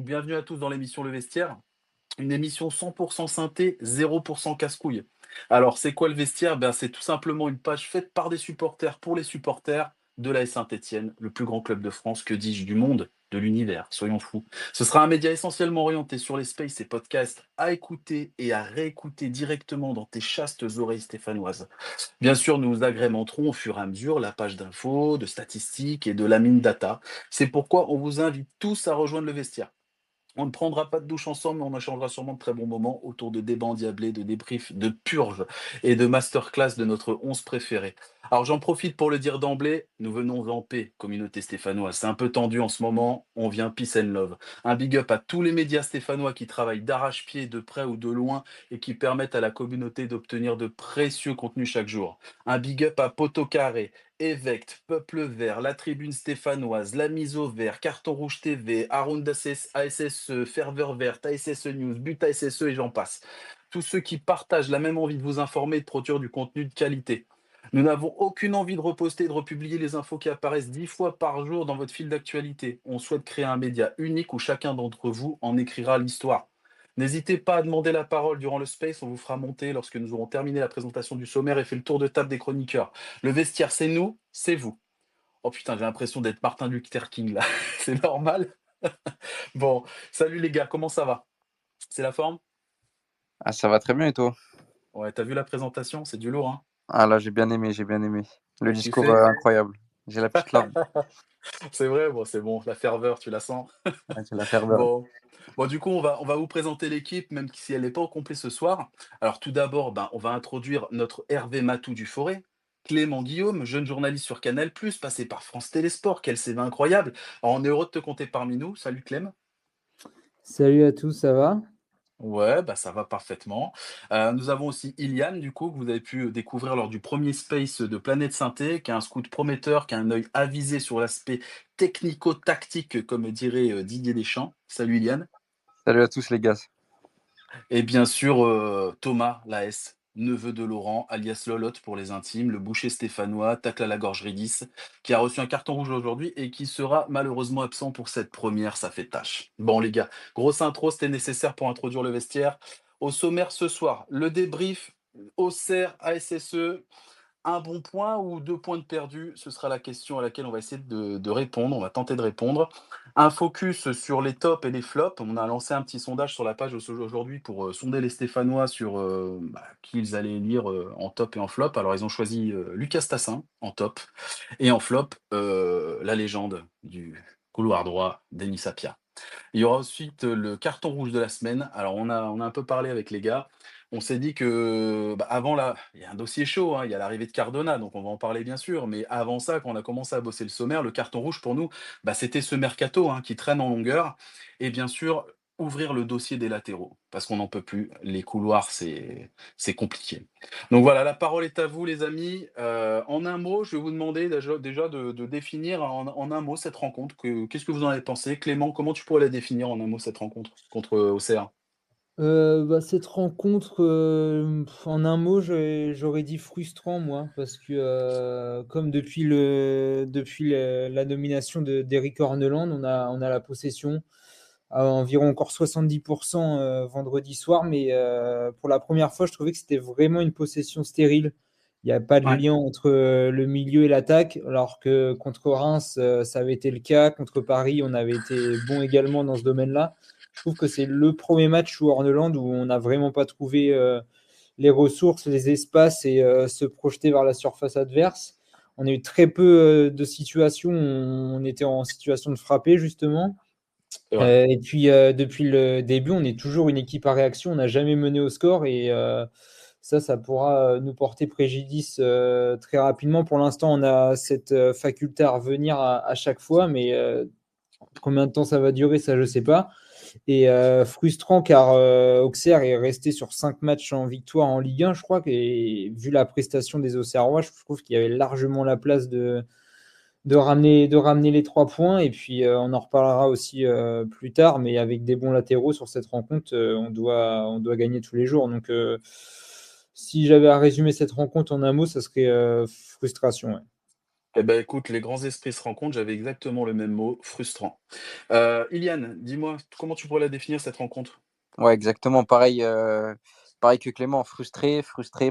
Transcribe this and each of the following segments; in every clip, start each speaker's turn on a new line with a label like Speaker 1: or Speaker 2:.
Speaker 1: Bienvenue à tous dans l'émission Le Vestiaire, une émission 100% synthé, 0% casse-couille. Alors, c'est quoi le Vestiaire? C'est tout simplement une page faite par des supporters pour les supporters de l'AS Saint-Étienne, le plus grand club de France, que dis-je, du monde, de l'univers, soyons fous. Ce sera un média essentiellement orienté sur les spaces et podcasts à écouter et à réécouter directement dans tes chastes oreilles stéphanoises. Bien sûr, nous agrémenterons au fur et à mesure la page d'infos, de statistiques et de la mine data. C'est pourquoi on vous invite tous à rejoindre le Vestiaire. On ne prendra pas de douche ensemble, mais on échangera sûrement de très bons moments autour de débats endiablés, de débriefs, de purges et de masterclass de notre 11 préféré. Alors j'en profite pour le dire d'emblée, nous venons en paix, communauté stéphanoise. C'est un peu tendu en ce moment, on vient peace and love. Un big up à tous les médias stéphanois qui travaillent d'arrache-pied, de près ou de loin, et qui permettent à la communauté d'obtenir de précieux contenus chaque jour. Un big up à Poto Carré, Évecte, Peuple Vert, la Tribune Stéphanoise, la Mise au Vert, Carton Rouge TV, Haroun ASSE, Ferveur Verte, ASSE News, But ASSE et j'en passe. Tous ceux qui partagent la même envie de vous informer et de produire du contenu de qualité. Nous n'avons aucune envie de reposter et de republier les infos qui apparaissent 10 fois par jour dans votre fil d'actualité. On souhaite créer un média unique où chacun d'entre vous en écrira l'histoire. N'hésitez pas à demander la parole durant le space, on vous fera monter lorsque nous aurons terminé la présentation du sommaire et fait le tour de table des chroniqueurs. Le Vestiaire, c'est nous, c'est vous. Oh putain, j'ai l'impression d'être Martin Luther King là. C'est normal? Bon, salut les gars, comment ça va? C'est la forme?
Speaker 2: Ah, ça va très bien et toi?
Speaker 1: Ouais, t'as vu la présentation? C'est du lourd, hein?
Speaker 2: Ah là, j'ai bien aimé, j'ai bien aimé. Le
Speaker 1: T'as
Speaker 2: discours
Speaker 1: kiffé?
Speaker 2: incroyable. J'ai la petite larme.
Speaker 1: C'est vrai, bon, c'est bon, la ferveur, tu la sens?
Speaker 2: Ouais, j'ai la ferveur.
Speaker 1: Bon. Bon, du coup, on va vous présenter l'équipe, même si elle n'est pas au complet ce soir. Alors, tout d'abord, on va introduire notre Hervé Matou du Forêt. Clément Guillaume, jeune journaliste sur Canal+, passé par France Télésport, quel CV incroyable. Alors, on est heureux de te compter parmi nous. Salut Clem.
Speaker 3: Salut à tous, ça va?
Speaker 1: Ouais, ça va parfaitement. Nous avons aussi Iliane, du coup, que vous avez pu découvrir lors du premier space de Planète Synthé, qui a un scout prometteur, qui a un œil avisé sur l'aspect technico-tactique, comme dirait Didier Deschamps. Salut Iliane.
Speaker 2: Salut à tous les gars.
Speaker 1: Et bien sûr, Thomas Laes, neveu de Laurent, alias Lolotte pour les intimes, le boucher stéphanois, tacle à la gorge Ridis, qui a reçu un carton rouge aujourd'hui et qui sera malheureusement absent pour cette première, ça fait tâche. Bon les gars, grosse intro, c'était nécessaire pour introduire le vestiaire. Au sommaire ce soir, le débrief, Auxerre, ASSE, un bon point ou 2 points de perdu? Ce sera la question à laquelle on va essayer de répondre, on va tenter de répondre. Un focus sur les tops et les flops. On a lancé un petit sondage sur la page aujourd'hui pour, sonder les Stéphanois sur, qui ils allaient lire, en top et en flop. Alors ils ont choisi, Lucas Tassin en top et en flop, la légende du couloir droit, Denis Sapia. Il y aura ensuite le carton rouge de la semaine. Alors on a un peu parlé avec les gars. On s'est dit que, avant là, il y a un dossier chaud, hein, il y a l'arrivée de Cardona, donc on va en parler bien sûr. Mais avant ça, quand on a commencé à bosser le sommaire, le carton rouge pour nous, c'était ce mercato, hein, qui traîne en longueur. Et bien sûr, ouvrir le dossier des latéraux, parce qu'on n'en peut plus. Les couloirs, c'est compliqué. Donc voilà, la parole est à vous les amis. En un mot, je vais vous demander déjà de définir en un mot cette rencontre. Qu'est-ce que vous en avez pensé? Clément, comment tu pourrais la définir en un mot cette rencontre contre Auxerre?
Speaker 3: Cette rencontre, en un mot, j'aurais dit frustrant moi, parce que, comme depuis la nomination d'Eric Orneland, on a la possession à environ encore 70 vendredi soir, mais pour la première fois, je trouvais que c'était vraiment une possession stérile. Il y a pas de
Speaker 1: Ouais.
Speaker 3: lien entre, le milieu et l'attaque, alors que contre Reims, ça avait été le cas. Contre Paris, on avait été bon également dans ce domaine-là. Je trouve que c'est le premier match sous Orneland où on n'a vraiment pas trouvé les ressources, les espaces et se projeter vers la surface adverse. On a eu très peu de situations où on était en situation de frapper, justement.
Speaker 1: C'est vrai.
Speaker 3: Et puis, depuis le début, on est toujours une équipe à réaction. On n'a jamais mené au score et ça pourra nous porter préjudice très rapidement. Pour l'instant, on a cette faculté à revenir à chaque fois, mais combien de temps ça va durer, ça, je ne sais pas. Et frustrant car Auxerre est resté sur 5 matchs en victoire en Ligue 1, je crois. Et vu la prestation des Auxerrois, je trouve qu'il y avait largement la place de ramener les 3 points. Et puis, on en reparlera aussi plus tard, mais avec des bons latéraux sur cette rencontre, on doit gagner tous les jours. Donc, si j'avais à résumer cette rencontre en un mot, ça serait frustration. Ouais.
Speaker 1: Eh ben, écoute, les grands esprits se rencontrent, j'avais exactement le même mot, frustrant. Iliane, dis-moi, comment tu pourrais la définir cette rencontre?
Speaker 2: Ouais, exactement. Pareil, pareil que Clément, frustré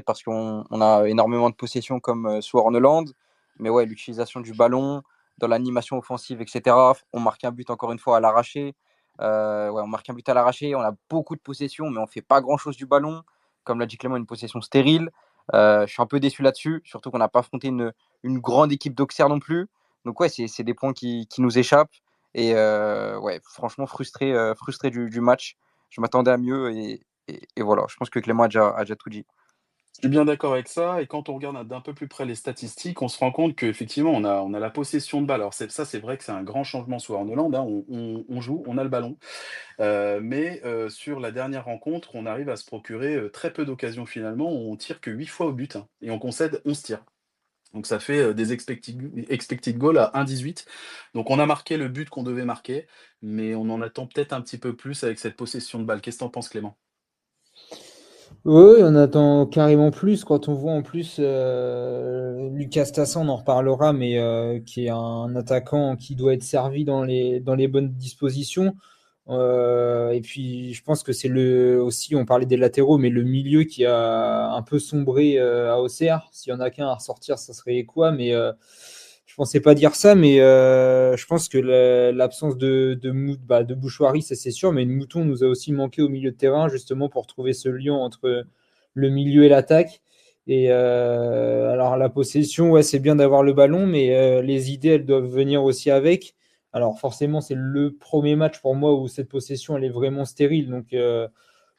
Speaker 2: parce qu'on a énormément de possession comme sous Hollande. Mais ouais, l'utilisation du ballon, dans l'animation offensive, etc. On marque un but encore une fois à l'arraché. Ouais, on marque un but à l'arraché. On a beaucoup de possession, mais on fait pas grand-chose du ballon. Comme l'a dit Clément, une possession stérile. Je suis un peu déçu là-dessus, surtout qu'on n'a pas affronté une grande équipe d'Auxerre non plus. Donc ouais, c'est des points qui nous échappent. Et ouais, franchement, frustré du match. Je m'attendais à mieux et voilà. Je pense que Clément a déjà tout dit.
Speaker 1: Je suis bien d'accord avec ça et quand on regarde d'un peu plus près les statistiques, on se rend compte qu'effectivement on a la possession de balle. Alors c'est vrai que c'est un grand changement sous Arnoland, hein, on joue, on a le ballon, mais sur la dernière rencontre, on arrive à se procurer, très peu d'occasions finalement. On tire que 8 fois au but, hein, et on concède 11 tirs. Donc ça fait, des expected goals à 1,18. Donc on a marqué le but qu'on devait marquer, mais on en attend peut-être un petit peu plus avec cette possession de balle. Qu'est-ce que tu en penses, Clément?
Speaker 3: Oui, on attend carrément plus quand on voit en plus Lucas Tassin, on en reparlera, mais qui est un attaquant qui doit être servi dans les bonnes dispositions. Et puis, je pense que c'est le aussi, on parlait des latéraux, mais le milieu qui a un peu sombré à Auxerre. S'il y en a qu'un à ressortir, ça serait quoi? Mais je pensais pas dire ça, mais je pense que l'absence de Bouchoirie, ça c'est sûr, mais Mouton nous a aussi manqué au milieu de terrain, justement pour trouver ce lien entre le milieu et l'attaque. Et alors la possession, ouais, c'est bien d'avoir le ballon, mais les idées, elles doivent venir aussi avec. Alors forcément, c'est le premier match pour moi où cette possession, elle est vraiment stérile. Donc il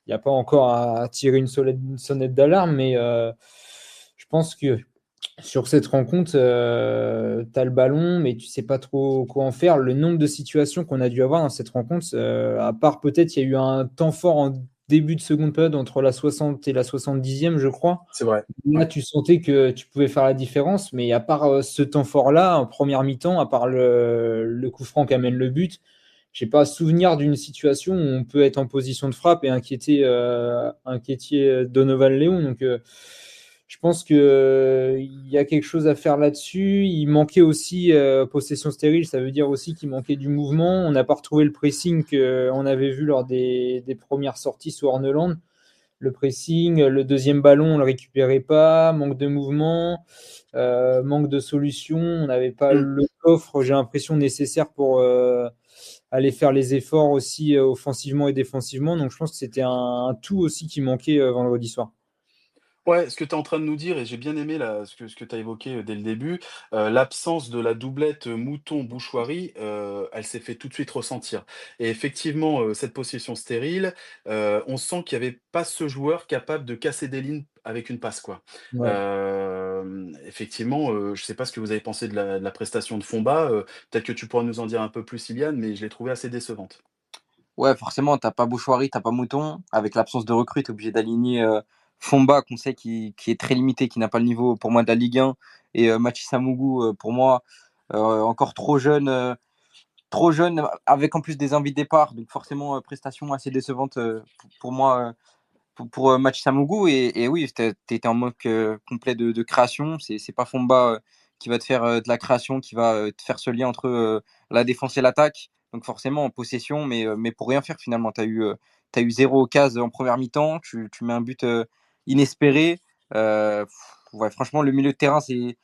Speaker 3: n'y a pas encore à tirer une sonnette d'alarme, mais je pense que sur cette rencontre, tu as le ballon, mais tu sais pas trop quoi en faire. Le nombre de situations qu'on a dû avoir dans cette rencontre, à part peut-être, il y a eu un temps fort en début de seconde période entre la 60 et la 70e, je crois.
Speaker 1: C'est vrai,
Speaker 3: Là,
Speaker 1: ouais.
Speaker 3: tu sentais que tu pouvais faire la différence, mais à part ce temps fort-là, en première mi-temps, à part le coup franc qui amène le but, j'ai pas souvenir d'une situation où on peut être en position de frappe et inquiéter Donovan Léon. Donc, je pense que il y a quelque chose à faire là-dessus. Il manquait aussi possession stérile, ça veut dire aussi qu'il manquait du mouvement. On n'a pas retrouvé le pressing qu'on avait vu lors des premières sorties sous Horneland. Le pressing, le deuxième ballon, on ne le récupérait pas, manque de mouvement, manque de solution. On n'avait pas
Speaker 1: Mmh.
Speaker 3: le coffre, j'ai l'impression, nécessaire pour aller faire les efforts aussi offensivement et défensivement. Donc je pense que c'était un tout aussi qui manquait vendredi soir.
Speaker 1: Ouais, ce que tu es en train de nous dire et j'ai bien aimé là, ce que tu as évoqué, dès le début, l'absence de la doublette, Mouton-Bouchoirie, elle s'est fait tout de suite ressentir et effectivement, cette possession stérile, on sent qu'il y avait pas ce joueur capable de casser des lignes avec une passe, quoi.
Speaker 3: Ouais.
Speaker 1: Effectivement, je sais pas ce que vous avez pensé de la prestation de Fomba, peut-être que tu pourras nous en dire un peu plus, Iliane, mais je l'ai trouvée assez décevante.
Speaker 2: Ouais, forcément, t'as pas Bouchoirie, t'as pas Mouton. Avec l'absence de recrue, t'es obligé d'aligner Fomba, qu'on sait qui est très limité, qui n'a pas le niveau pour moi de la Ligue 1, et Mathis Amougou, pour moi, encore trop jeune, avec en plus des envies de départ. Donc forcément, prestation assez décevante pour moi, pour Mathis Amougou. Et oui, t'es en manque complet de création. C'est pas Fomba qui va te faire de la création, qui va te faire ce lien entre la défense et l'attaque. Donc forcément en possession, mais pour rien faire finalement. T'as eu 0 occasion en première mi-temps, tu mets un but inespéré. Ouais, franchement, le milieu de terrain, c'est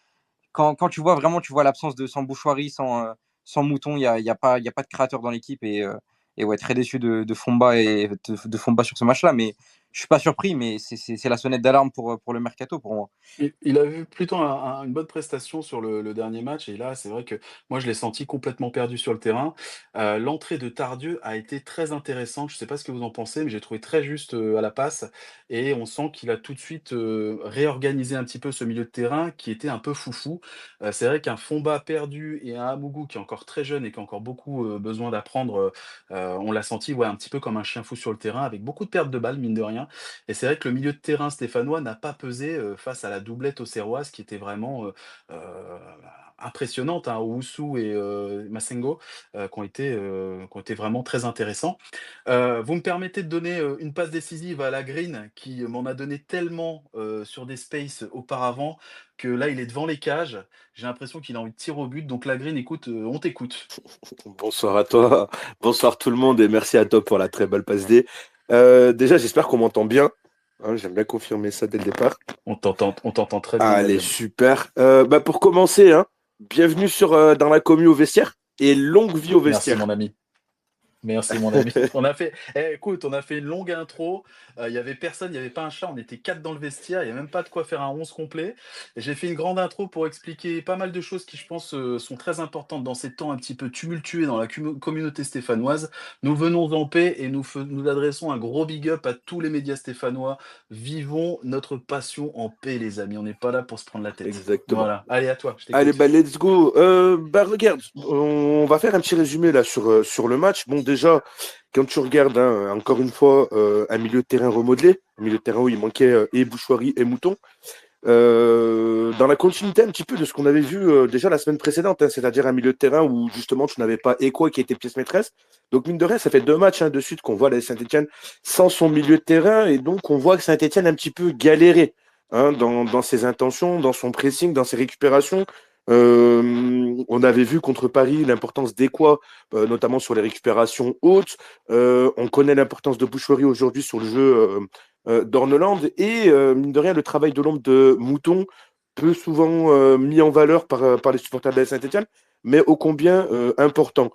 Speaker 2: quand tu vois vraiment, tu vois l'absence de sans Bouchoirie, sans Mouton, il y a pas de créateur dans l'équipe et ouais, très déçu de Fomba et de Fomba sur ce match-là. Mais je suis pas surpris, mais c'est la sonnette d'alarme pour le mercato pour moi.
Speaker 1: Il a eu plutôt une bonne prestation sur le dernier match et là, c'est vrai que moi, je l'ai senti complètement perdu sur le terrain. L'entrée de Tardieu a été très intéressante. Je ne sais pas ce que vous en pensez, mais j'ai trouvé très juste, à la passe et on sent qu'il a tout de suite, réorganisé un petit peu ce milieu de terrain qui était un peu foufou. C'est vrai qu'un Fomba perdu et un Amougou qui est encore très jeune et qui a encore beaucoup, besoin d'apprendre, on l'a senti, ouais, un petit peu comme un chien fou sur le terrain avec beaucoup de pertes de balles, mine de rien. bien. Et c'est vrai que le milieu de terrain stéphanois n'a pas pesé face à la doublette auxerroise qui était vraiment impressionnante, hein, Owusu et Massengo, qui ont été vraiment très intéressants. Vous me permettez de donner une passe décisive à la Green qui m'en a donné tellement sur des spaces auparavant que là il est devant les cages. J'ai l'impression qu'il a envie de tirer au but. Donc la Green, écoute, on t'écoute.
Speaker 4: Bonsoir à toi, bonsoir tout le monde et merci à toi pour la très belle passe D. Déjà, j'espère qu'on m'entend bien. Hein, j'aime bien confirmer ça dès le départ.
Speaker 1: On t'entend très bien,
Speaker 4: Allez,
Speaker 1: David.
Speaker 4: super. Pour commencer, hein, bienvenue dans la commu au vestiaire et longue vie au
Speaker 1: Merci
Speaker 4: vestiaire.
Speaker 1: mon ami. Merci mon ami. Écoute, on a fait une longue intro. Il y avait personne, il y avait pas un chat. On était 4 dans le vestiaire. Il y a même pas de quoi faire un 11 complet. Et j'ai fait une grande intro pour expliquer pas mal de choses qui, je pense, sont très importantes dans ces temps un petit peu tumultueux dans la communauté stéphanoise. Nous venons en paix et nous adressons un gros big up à tous les médias stéphanois. Vivons notre passion en paix, les amis. On n'est pas là pour se prendre la tête.
Speaker 4: Exactement.
Speaker 1: Voilà. Allez, à toi. Je
Speaker 4: Allez,
Speaker 1: t'écoute.
Speaker 4: let's go. Regarde, on va faire un petit résumé là sur le match. Bon, déjà, quand tu regardes, hein, encore une fois, un milieu de terrain remodelé, un milieu de terrain où il manquait et Bouchoirie et Mouton. Dans la continuité un petit peu de ce qu'on avait vu déjà la semaine précédente, hein, c'est-à-dire un milieu de terrain où justement tu n'avais pas Ekwa qui était pièce maîtresse. Donc mine de rien, ça fait 2 matchs de suite qu'on voit la Saint-Etienne sans son milieu de terrain et donc on voit que Saint-Etienne a un petit peu galéré hein, dans ses intentions, dans son pressing, dans ses récupérations. On avait vu contre Paris l'importance d'Ekwa, notamment sur les récupérations hautes. On connaît l'importance de Boucherie aujourd'hui sur le jeu d'Orneland et mine de rien le travail de l'ombre de Mouton peu souvent mis en valeur par les supporters de la Saint-Etienne mais ô combien important.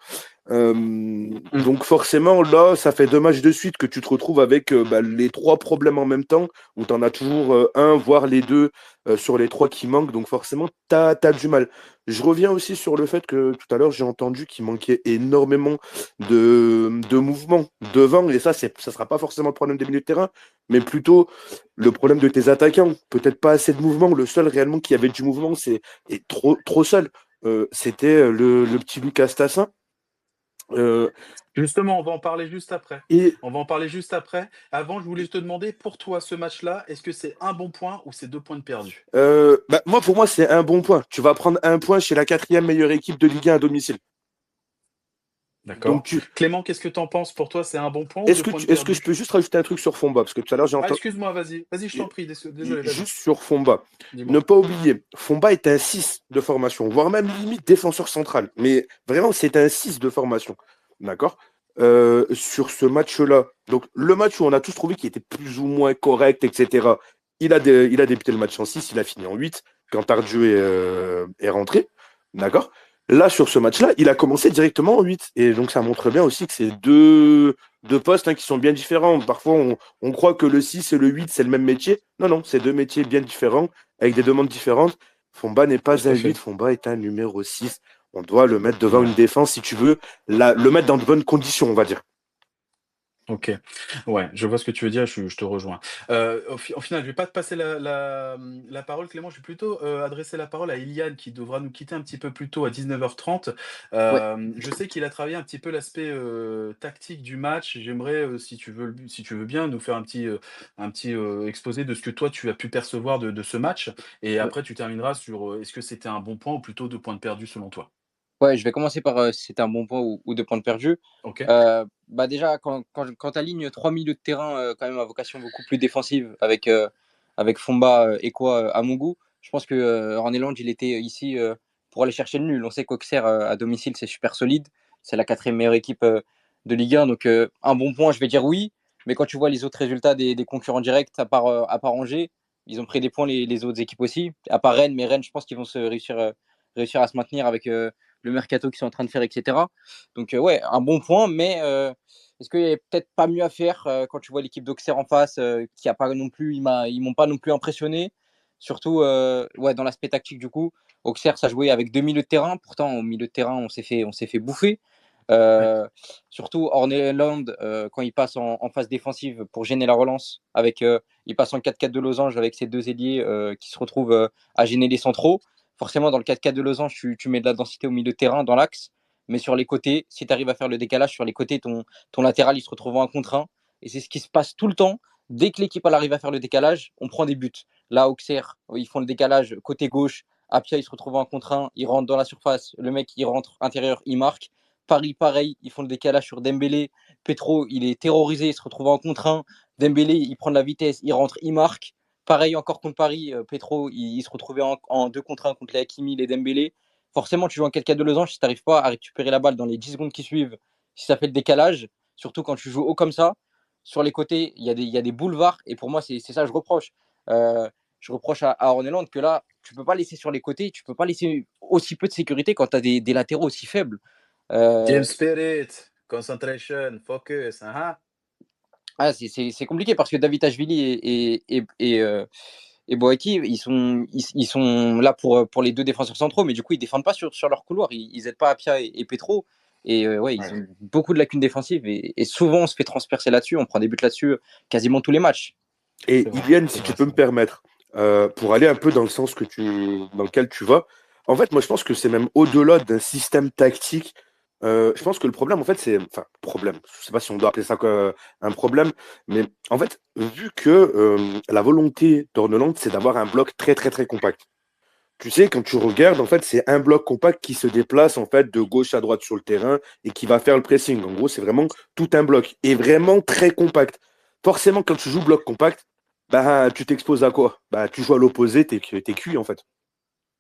Speaker 4: Donc forcément là ça fait 2 matchs de suite que tu te retrouves avec les 3 problèmes en même temps où tu en as toujours un voire les deux sur les 3 qui manquent donc forcément t'as du mal. Je reviens aussi sur le fait que tout à l'heure j'ai entendu qu'il manquait énormément de mouvements devant et ça sera pas forcément le problème des milieux de terrain mais plutôt le problème de tes attaquants. Peut-être pas assez de mouvement. Le seul réellement qui avait du mouvement, est trop seul. C'était le petit Lucas Tassin.
Speaker 1: Justement, on va en parler juste après.
Speaker 4: Et
Speaker 1: On va en parler juste après. Avant, je voulais te demander, pour toi, ce match-là, est-ce que c'est un bon point ou c'est 2 points de perdus?
Speaker 4: pour moi, c'est un bon point. Tu vas prendre un point chez la 4e meilleure équipe de Ligue 1 à domicile. Donc
Speaker 1: D'accord. Clément, qu'est-ce que tu en penses? Pour toi, c'est un bon point ou 2 points de
Speaker 4: est-ce que je
Speaker 1: perdus?
Speaker 4: peux juste rajouter un truc sur Fomba? Parce que tout à l'heure, j'ai
Speaker 1: Ah,
Speaker 4: entendu.
Speaker 1: excuse-moi, vas-y. Vas-y, je t'en prie. Désolé, vas-y.
Speaker 4: Juste sur Fomba. Ne
Speaker 1: Dis-moi.
Speaker 4: pas oublier, Fomba est un 6 de formation, voire même limite défenseur central. Mais vraiment, c'est un 6 de formation. D'accord sur ce match-là. Donc, le match où on a tous trouvé qu'il était plus ou moins correct, etc. Il a débuté le match en 6, il a fini en 8 quand Tardieu est rentré. D'accord Là, sur ce match-là, il a commencé directement en 8. Et donc, ça montre bien aussi que c'est deux postes hein, qui sont bien différents. Parfois, on croit que le 6 et le 8, c'est le même métier. Non, non, c'est 2 métiers bien différents, avec des demandes différentes. Fomba n'est pas
Speaker 1: Tout
Speaker 4: un
Speaker 1: à
Speaker 4: 8,
Speaker 1: fait.
Speaker 4: Fomba est un numéro 6. On doit le mettre devant
Speaker 1: Ouais.
Speaker 4: une défense, si tu veux, le mettre dans de bonnes conditions, on va dire.
Speaker 1: OK. Ouais, je vois ce que tu veux dire, je te rejoins. Au final, je vais pas te passer la parole Clément, je vais plutôt, adresser la parole à Iliad qui devra nous quitter un petit peu plus tôt à 19h30.
Speaker 2: Ouais.
Speaker 1: Je sais qu'il a travaillé un petit peu l'aspect, tactique du match. J'aimerais, si tu veux bien nous faire un petit, exposé de ce que toi tu as pu percevoir de ce match et
Speaker 2: Ouais.
Speaker 1: après tu termineras sur, est-ce que c'était un bon point ou plutôt 2 points de perdus selon toi?
Speaker 2: Ouais, je vais commencer par si c'était un bon point ou 2 points de perdus.
Speaker 1: OK.
Speaker 2: Déjà, quand tu alignes 3 milieux de terrain quand même à vocation beaucoup plus défensive avec Fomba, Ekwa, Amougou, je pense que Orneland, il était ici pour aller chercher le nul. On sait qu'Auxerre à domicile, c'est super solide. C'est la 4e meilleure équipe de Ligue 1. Donc, un bon point, je vais dire oui. Mais quand tu vois les autres résultats des concurrents directs, à part Angers, ils ont pris des points les autres équipes aussi. À part Rennes, mais Rennes, je pense qu'ils vont réussir à se maintenir avec le mercato qu'ils sont en train de faire, etc. Donc, ouais, un bon point, mais est-ce qu'il n'y avait peut-être pas mieux à faire quand tu vois l'équipe d'Auxerre en face, qui a pas non plus, ils m'ont pas non plus impressionné, surtout ouais, dans l'aspect tactique du coup. Auxerre, ça jouait avec 2 milieux de terrain, pourtant au milieu de terrain, on s'est fait bouffer.
Speaker 1: Ouais.
Speaker 2: Surtout Orneland, quand il passe en phase défensive pour gêner la relance, il passe en 4-4 de losange avec ses 2 ailiers qui se retrouvent à gêner les centraux. Forcément, dans le 4-4 de losange, tu mets de la densité au milieu de terrain, dans l'axe, mais sur les côtés, si tu arrives à faire le décalage sur les côtés, ton latéral, il se retrouve en 1 contre 1. Et c'est ce qui se passe tout le temps. dès que l'équipe elle arrive à faire le décalage, on prend des buts. Là, Auxerre, ils font le décalage côté gauche. Apia, il se retrouve en contre 1, il rentre dans la surface. Le mec, il rentre intérieur, il marque. Paris, pareil, ils font le décalage sur Dembélé. Petro, il est terrorisé, il se retrouve en contre 1. Dembélé, il prend de la vitesse, il rentre, il marque. Pareil encore contre Paris, Petro, il se retrouvait en 2 contre 1 contre les Hakimi, les Dembélé. Forcément, tu joues en quelqu'un de losange si tu n'arrives pas à récupérer la balle dans les 10 secondes qui suivent, si ça fait le décalage, surtout quand tu joues haut comme ça. Sur les côtés, il y a des boulevards, et pour moi, c'est ça que je reproche. Je reproche à Orneland que là, tu ne peux pas laisser sur les côtés, tu ne peux pas laisser aussi peu de sécurité quand tu as des latéraux aussi faibles.
Speaker 1: Team spirit, concentration, focus.
Speaker 2: C'est compliqué parce que David Ashvili et Boaki, ils sont là pour les deux défenseurs centraux, mais du coup, ils ne défendent pas sur leur couloir. Ils n'aident pas Apia et Petro. Et ouais, ils ont beaucoup de lacunes défensives. Et souvent, on se fait transpercer là-dessus. On prend des buts là-dessus quasiment tous les matchs.
Speaker 4: Et Iliane, si tu peux me permettre, pour aller un peu dans le sens dans lequel tu vas, en fait, moi, je pense que c'est même au-delà d'un système tactique. Je pense que le problème, en fait, problème. Je sais pas si on doit appeler ça un problème, mais en fait, vu que la volonté d'Orneland, c'est d'avoir un bloc très, très, très compact. Tu sais, quand tu regardes, en fait, c'est un bloc compact qui se déplace en fait de gauche à droite sur le terrain et qui va faire le pressing. En gros, c'est vraiment tout un bloc et vraiment très compact. Forcément, quand tu joues bloc compact, bah, tu t'exposes à quoi? Bah, tu joues à l'opposé, t'es cuit en fait.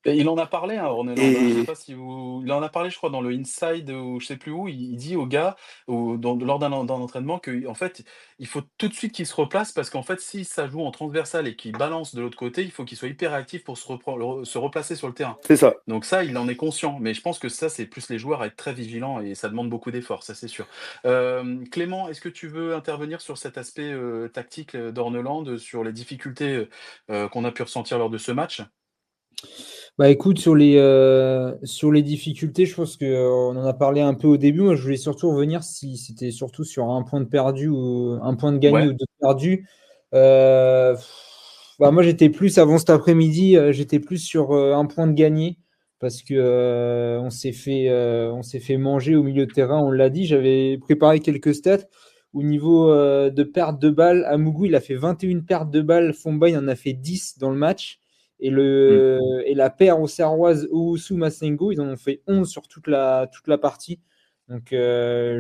Speaker 1: Et il en a parlé, hein, Orneland, je sais
Speaker 4: Et
Speaker 1: pas si vous il en a parlé, je crois, dans le Inside ou je sais plus où. Il dit aux gars, lors d'un entraînement, qu'en fait, il faut tout de suite qu'il se replace parce qu'en fait, si ça joue en transversal et qu'il balance de l'autre côté, il faut qu'il soit hyper réactif pour se replacer sur le terrain.
Speaker 4: c'est ça.
Speaker 1: Donc ça, il en est conscient, mais je pense que ça, c'est plus les joueurs à être très vigilants et ça demande beaucoup d'efforts, ça c'est sûr. Clément, est-ce que tu veux intervenir sur cet aspect, tactique, d'Orneland, sur les difficultés, qu'on a pu ressentir lors de ce match?
Speaker 3: Bah écoute, sur les difficultés, je pense qu'on en a parlé un peu au début. Moi, je voulais surtout revenir si c'était surtout sur un point de perdu ou un point de gagné ou
Speaker 1: Ouais.
Speaker 3: deux de perdu. Euh, Bah moi, j'étais plus avant cet après-midi, j'étais plus sur un point de gagné parce que on s'est fait manger au milieu de terrain. On l'a dit, j'avais préparé quelques stats. Au niveau de perte de balles, Amougou, il a fait 21 pertes de balles. Fomba, il en a fait 10 dans le match.
Speaker 1: Mmh.
Speaker 3: Et la paire auxerroise Owusu Masengo, ils en ont fait 11 sur toute la partie. Donc,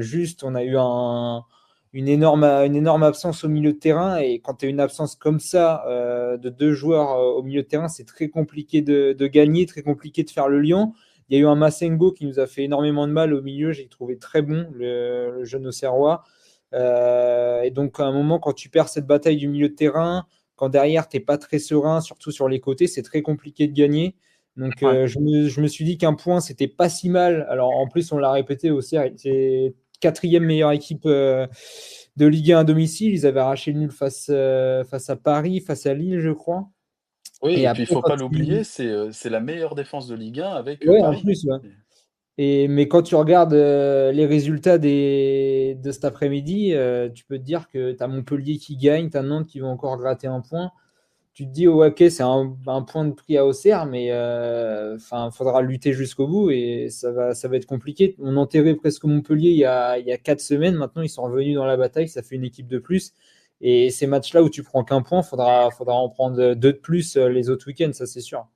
Speaker 3: juste, on a eu une énorme absence au milieu de terrain. Et quand tu as une absence comme ça de deux joueurs au milieu de terrain, c'est très compliqué de gagner, très compliqué de faire le lien. Il y a eu un Masengo qui nous a fait énormément de mal au milieu. J'ai trouvé très bon, le jeune auxerrois. Et donc, à un moment, quand tu perds cette bataille du milieu de terrain, quand derrière, tu n'es pas très serein, surtout sur les côtés, c'est très compliqué de gagner. Donc,
Speaker 1: Ouais.
Speaker 3: je me suis dit qu'un point, c'était pas si mal. Alors, en plus, on l'a répété au CR, c'est quatrième meilleure équipe de Ligue 1 à domicile. Ils avaient arraché le nul face à Paris, face à Lille, je crois.
Speaker 1: Oui,
Speaker 3: Et
Speaker 1: et puis il
Speaker 3: après,
Speaker 1: faut
Speaker 3: quand
Speaker 1: pas l'oublier,
Speaker 3: tu...
Speaker 1: c'est la meilleure défense de Ligue 1 avec,
Speaker 3: Ouais, en
Speaker 1: Paris.
Speaker 3: plus, ouais. Mais quand tu regardes les résultats de cet après-midi, tu peux te dire que tu as Montpellier qui gagne, tu as Nantes qui va encore gratter un point. Tu te dis, oh, ok, c'est un point de prix à Auxerre, mais il faudra lutter jusqu'au bout et ça va être compliqué. On enterrait presque Montpellier il y a 4 semaines. Maintenant, ils sont revenus dans la bataille. Ça fait une équipe de plus. Et ces matchs-là où tu prends qu'un point, faudra en prendre deux de plus les autres week-ends, ça c'est sûr.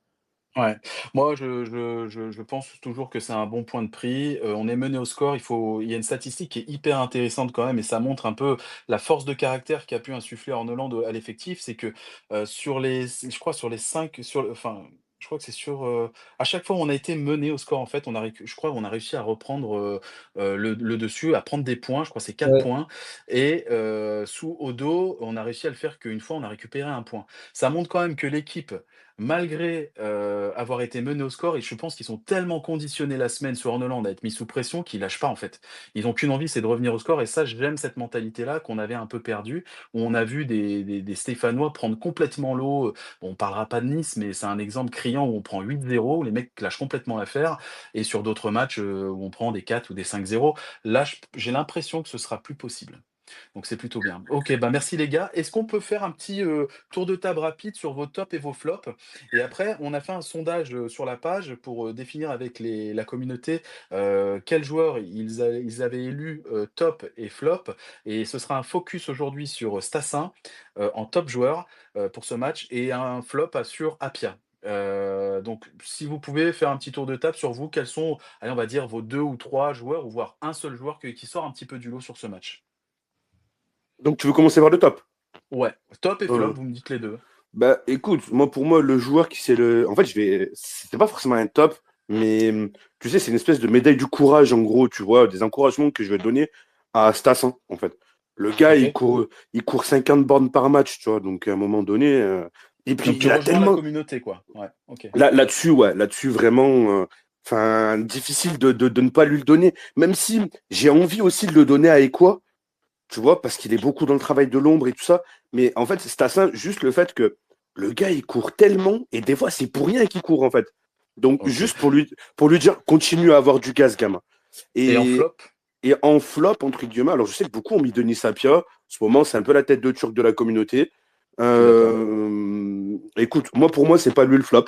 Speaker 1: Ouais. Moi, je pense toujours que c'est un bon point de prix. On est mené au score, il y a une statistique qui est hyper intéressante quand même et ça montre un peu la force de caractère qu'a pu insuffler Orneland à l'effectif. C'est que, je crois sur les 5 je crois que c'est à chaque fois où on a été mené au score, en fait, je crois qu'on a réussi à reprendre, le dessus, à prendre des points. Je crois que c'est 4
Speaker 3: Ouais,
Speaker 1: points et au dos, on a réussi à le faire qu'une fois, on a récupéré un point. Ça montre quand même que l'équipe, malgré, avoir été menés au score et je pense qu'ils sont tellement conditionnés la semaine sur Orneland à être mis sous pression qu'ils lâchent pas, en fait. Ils ont qu'une envie, c'est de revenir au score et ça, j'aime cette mentalité-là qu'on avait un peu perdue, où on a vu des Stéphanois prendre complètement l'eau. Bon, on parlera pas de Nice, mais c'est un exemple criant où on prend 8-0, où les mecs lâchent complètement l'affaire et sur d'autres matchs, où on prend des 4 ou des 5-0. Là, j'ai l'impression que ce sera plus possible. Donc c'est plutôt bien. OK, bah, merci les gars. Est-ce qu'on peut faire un petit, tour de table rapide sur vos tops et vos flops? Et après, on a fait un sondage, sur la page pour, définir avec la communauté, quels joueurs ils avaient élus, top et flop. Et ce sera un focus aujourd'hui sur Stassin, en top joueur, pour ce match et un flop sur Apia. Donc si vous pouvez faire un petit tour de table sur vous, quels sont, allez, on va dire vos 2 ou 3 joueurs ou voire un seul joueur qui sort un petit peu du lot sur ce match?
Speaker 4: Donc, tu veux commencer par le top?
Speaker 1: Ouais, top et flop,
Speaker 4: Euh,
Speaker 1: vous me dites les 2.
Speaker 4: Bah, écoute, pour moi, le joueur qui c'est le. En fait, c'est pas forcément un top, mais tu sais, c'est une espèce de médaille du courage, en gros, tu vois, des encouragements que je vais donner à Stassin, en fait. Le gars,
Speaker 1: OK.
Speaker 4: il court 50 bornes par match, tu vois, donc à un moment donné. Et puis,
Speaker 1: Donc tu
Speaker 4: il a
Speaker 1: rejoins la
Speaker 4: tellement.
Speaker 1: communauté, quoi. Ouais, OK.
Speaker 4: Là-dessus, ouais, là-dessus, vraiment. Enfin, difficile de ne pas lui le donner. Même si j'ai envie aussi de le donner à Ekwa, tu vois, parce qu'il est beaucoup dans le travail de l'ombre et tout ça. Mais en fait, c'est assez juste le fait que le gars, il court tellement, et des fois, c'est pour rien qu'il court, en fait. Donc,
Speaker 1: OK.
Speaker 4: juste pour lui dire, continue à avoir du gaz, gamin.
Speaker 1: Et en
Speaker 4: Et,
Speaker 1: flop?
Speaker 4: et en flop, entre guillemets, alors je sais que beaucoup ont mis Denis Sapia. En ce moment, c'est un peu la tête de turc de la communauté.
Speaker 1: Je suis d'accord.
Speaker 4: Écoute, pour moi, c'est pas lui le flop.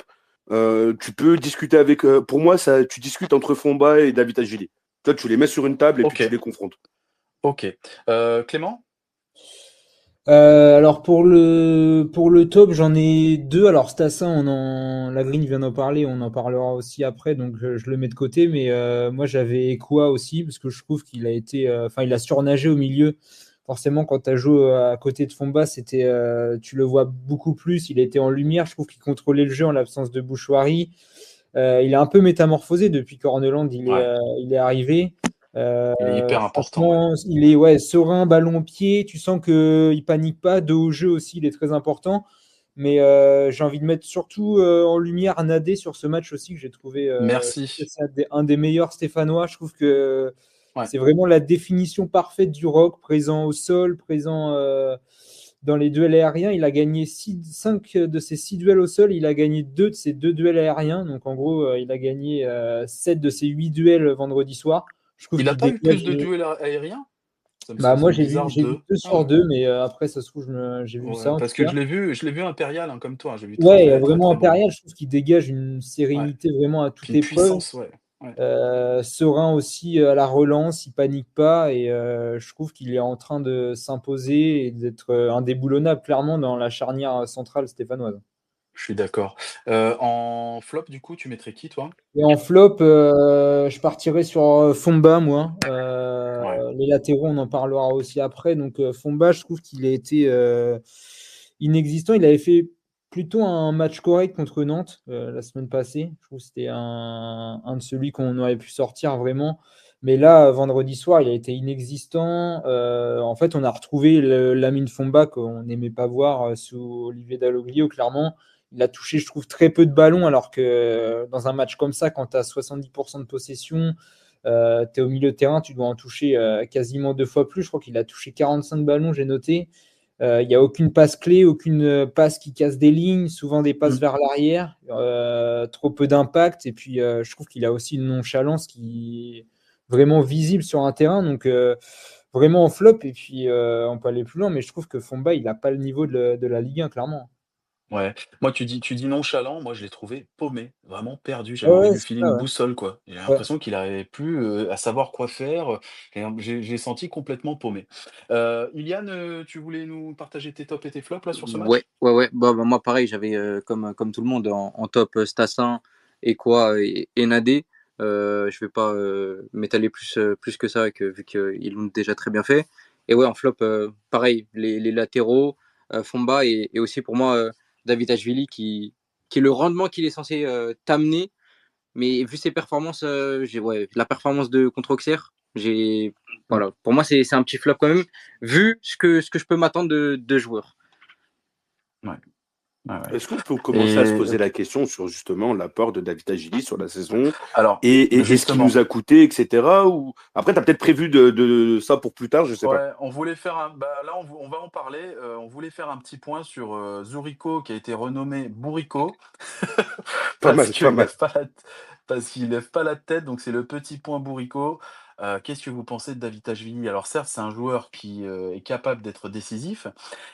Speaker 4: Tu peux discuter avec. Pour moi, ça, tu discutes entre Fomba et David Agili. Toi, tu les mets sur une table et puis tu
Speaker 1: OK,
Speaker 4: les confrontes.
Speaker 1: OK. Clément?
Speaker 3: Alors pour le top, j'en ai deux. Alors Stassin, la Green vient d'en parler, on en parlera aussi après, donc je le mets de côté. Mais moi j'avais Ekwa aussi parce que je trouve qu'il a été, enfin il a surnagé au milieu. Forcément, quand tu as joué à côté de Fomba, tu le vois beaucoup plus. Il a été en lumière. Je trouve qu'il contrôlait le jeu en l'absence de Bouchoirie. Il a un peu métamorphosé depuis qu'Orneland
Speaker 1: Ouais,
Speaker 3: il est arrivé.
Speaker 1: il est hyper important, ouais.
Speaker 3: Franchement, il est ouais, serein, ballon au pied. Tu sens qu'il ne panique pas. De haut jeu aussi, il est très important. Mais j'ai envie de mettre surtout en lumière Nadé sur ce match aussi, que j'ai trouvé que
Speaker 1: Merci.
Speaker 3: c'est un des meilleurs Stéphanois. Je trouve que
Speaker 1: Ouais.
Speaker 3: c'est vraiment la définition parfaite du rock, présent au sol, présent dans les duels aériens. Il a gagné 5 de ses 6 duels au sol. Il a gagné 2 de ses 2 duels aériens. Donc en gros, il a gagné 7 de ses 8 duels vendredi soir. Je trouve
Speaker 1: Il a
Speaker 3: qu'il
Speaker 1: pas eu plus
Speaker 3: dégage.
Speaker 1: de duels aériens? Ça me
Speaker 3: Bah, moi,
Speaker 1: semble
Speaker 3: j'ai
Speaker 1: bizarre,
Speaker 3: j'ai vu
Speaker 1: 2.
Speaker 3: 2
Speaker 1: Ah
Speaker 3: sur
Speaker 1: ouais.
Speaker 3: 2, mais après, ça se trouve, j'ai vu ça
Speaker 1: Ouais,
Speaker 3: en tout
Speaker 1: parce que
Speaker 3: cas.
Speaker 1: je l'ai vu impérial, hein, comme toi, hein, j'ai vu
Speaker 3: Ouais,
Speaker 1: très, très,
Speaker 3: vraiment
Speaker 1: très beau.
Speaker 3: impérial. Je trouve qu'il dégage une
Speaker 1: Ouais.
Speaker 3: sérénité vraiment à
Speaker 1: Puis
Speaker 3: toute
Speaker 1: une
Speaker 3: épreuve.
Speaker 1: puissance, ouais. Ouais.
Speaker 3: Serein aussi à la relance, il panique pas et je trouve qu'il est en train de s'imposer et d'être indéboulonnable clairement dans la charnière centrale stéphanoise.
Speaker 1: Je suis d'accord. En flop, du coup, tu mettrais qui, toi?
Speaker 3: Et en flop, je partirai sur Fomba, moi.
Speaker 1: Ouais.
Speaker 3: Les latéraux, on en parlera aussi après. Donc Fomba, je trouve qu'il a été inexistant. Il avait fait plutôt un match correct contre Nantes la semaine passée. Je trouve que c'était un de celui qu'on aurait pu sortir vraiment. Mais là, vendredi soir, il a été inexistant. En fait, on a retrouvé Lamine Fomba qu'on n'aimait pas voir sous Olivier Dalloglio, clairement. Il a touché, je trouve, très peu de ballons, alors que dans un match comme ça, quand tu as 70% de possession, tu es au milieu de terrain, tu dois en toucher quasiment 2 fois plus. Je crois qu'il a touché 45 ballons, j'ai noté. Il n'y a aucune passe clé, aucune passe qui casse des lignes, souvent des passes
Speaker 1: Mmh.
Speaker 3: vers l'arrière, trop peu d'impact. Et puis, je trouve qu'il a aussi une nonchalance qui est vraiment visible sur un terrain. Donc, vraiment en flop. Et puis, on peut aller plus loin, mais je trouve que Fomba, il n'a pas le niveau de la Ligue 1, clairement.
Speaker 1: Ouais. Moi, tu dis nonchalant, moi je l'ai trouvé paumé, vraiment perdu. J'avais
Speaker 3: Ouais,
Speaker 1: envie de
Speaker 3: ouais,
Speaker 1: lui
Speaker 3: c'est
Speaker 1: filer
Speaker 3: ça,
Speaker 1: une
Speaker 3: ouais.
Speaker 1: boussole, quoi. J'ai
Speaker 3: Ouais.
Speaker 1: l'impression qu'il arrivait plus, à savoir quoi faire, et j'ai senti complètement paumé. Iliane, tu voulais nous partager tes tops et tes flops là sur ce
Speaker 2: Ouais,
Speaker 1: match?
Speaker 2: ouais, ouais. Bah, moi, pareil, j'avais comme tout le monde en top Stassin et quoi et Nadé. Je vais pas m'étaler plus que ça, vu qu'ils l'ont déjà très bien fait. Et ouais, en flop, pareil, les latéraux, Fomba et aussi pour moi David Ashvili qui le rendement qu'il est censé t'amener. Mais vu ses performances, la performance de contre Auxerre,
Speaker 1: Mmh.
Speaker 2: voilà. Pour moi, c'est un petit flop quand même, vu ce que je peux m'attendre de joueurs.
Speaker 1: Ouais, ouais, ouais.
Speaker 4: Est-ce qu'on peut commencer à se
Speaker 1: Et
Speaker 4: poser la
Speaker 1: OK.
Speaker 4: question sur justement l'apport de David Agili sur la saison
Speaker 1: Alors,
Speaker 4: et ce qu'il nous
Speaker 1: justement,
Speaker 4: a coûté, etc. Ou après, tu as peut-être prévu de ça pour plus tard, je sais pas.
Speaker 1: ouais, on voulait faire un bah, là, on va en parler, on voulait faire un petit point sur, Zurico qui a été renommé Bourrico
Speaker 4: Pas
Speaker 1: parce
Speaker 4: mal, pas
Speaker 1: qu'il
Speaker 4: mal.
Speaker 1: lève pas la t parce qu'il lève pas la tête, donc c'est le petit point Bourrico. Qu'est-ce que vous pensez de Davitashvili? Alors certes, c'est un joueur qui, est capable d'être décisif.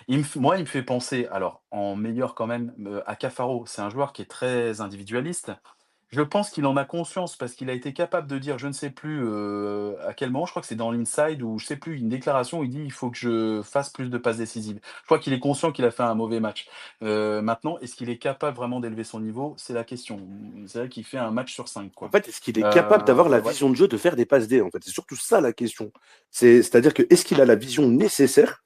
Speaker 1: Il me fait penser, alors en meilleur quand même, à Cafaro. C'est un joueur qui est très individualiste. Je pense qu'il en a conscience parce qu'il a été capable de dire, je ne sais plus, à quel moment, je crois que c'est dans l'Inside ou je sais plus, une déclaration où il dit: «Il faut que je fasse plus de passes décisives». Je crois qu'il est conscient qu'il a fait un mauvais match. Maintenant, est-ce qu'il est capable vraiment d'élever son niveau? C'est la question. C'est vrai qu'il fait un match sur 5
Speaker 4: En
Speaker 1: quoi.
Speaker 4: fait, est-ce qu'il est capable d'avoir la
Speaker 1: Ouais.
Speaker 4: vision de jeu de faire des passes D, en fait? C'est surtout ça la question. C'est-à-dire que est-ce qu'il a la vision nécessaire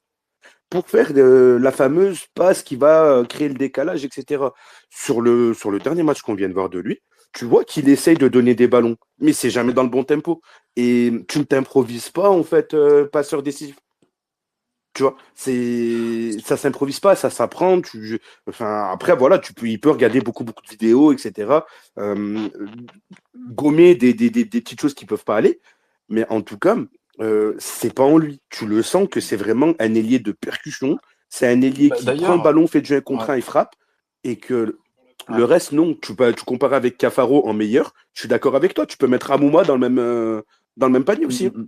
Speaker 4: pour faire la fameuse passe qui va créer le décalage, etc. Sur le dernier match qu'on vient de voir de lui, tu vois qu'il essaye de donner des ballons, mais c'est jamais dans le bon tempo. Et tu ne t'improvises pas, en fait, passeur décisif. Tu vois, ça s'improvise pas, ça s'apprend. Enfin, après, voilà, il peut regarder beaucoup, beaucoup de vidéos, etc. euh, Gommer des petites choses qui peuvent pas aller. Mais en tout cas, c'est pas en lui. Tu le sens que c'est vraiment un ailier de percussion. C'est un ailier
Speaker 1: Bah,
Speaker 4: qui prend le
Speaker 1: d'ailleurs
Speaker 4: ballon, fait du 1 contre
Speaker 1: ouais,
Speaker 4: 1 et frappe. Et que le
Speaker 1: ouais.
Speaker 4: reste, non. Tu compares avec Cafaro en meilleur. Je suis d'accord avec toi. Tu peux mettre Amouma dans le même panier
Speaker 1: Mmh,
Speaker 4: aussi, hein.
Speaker 1: mmh mh.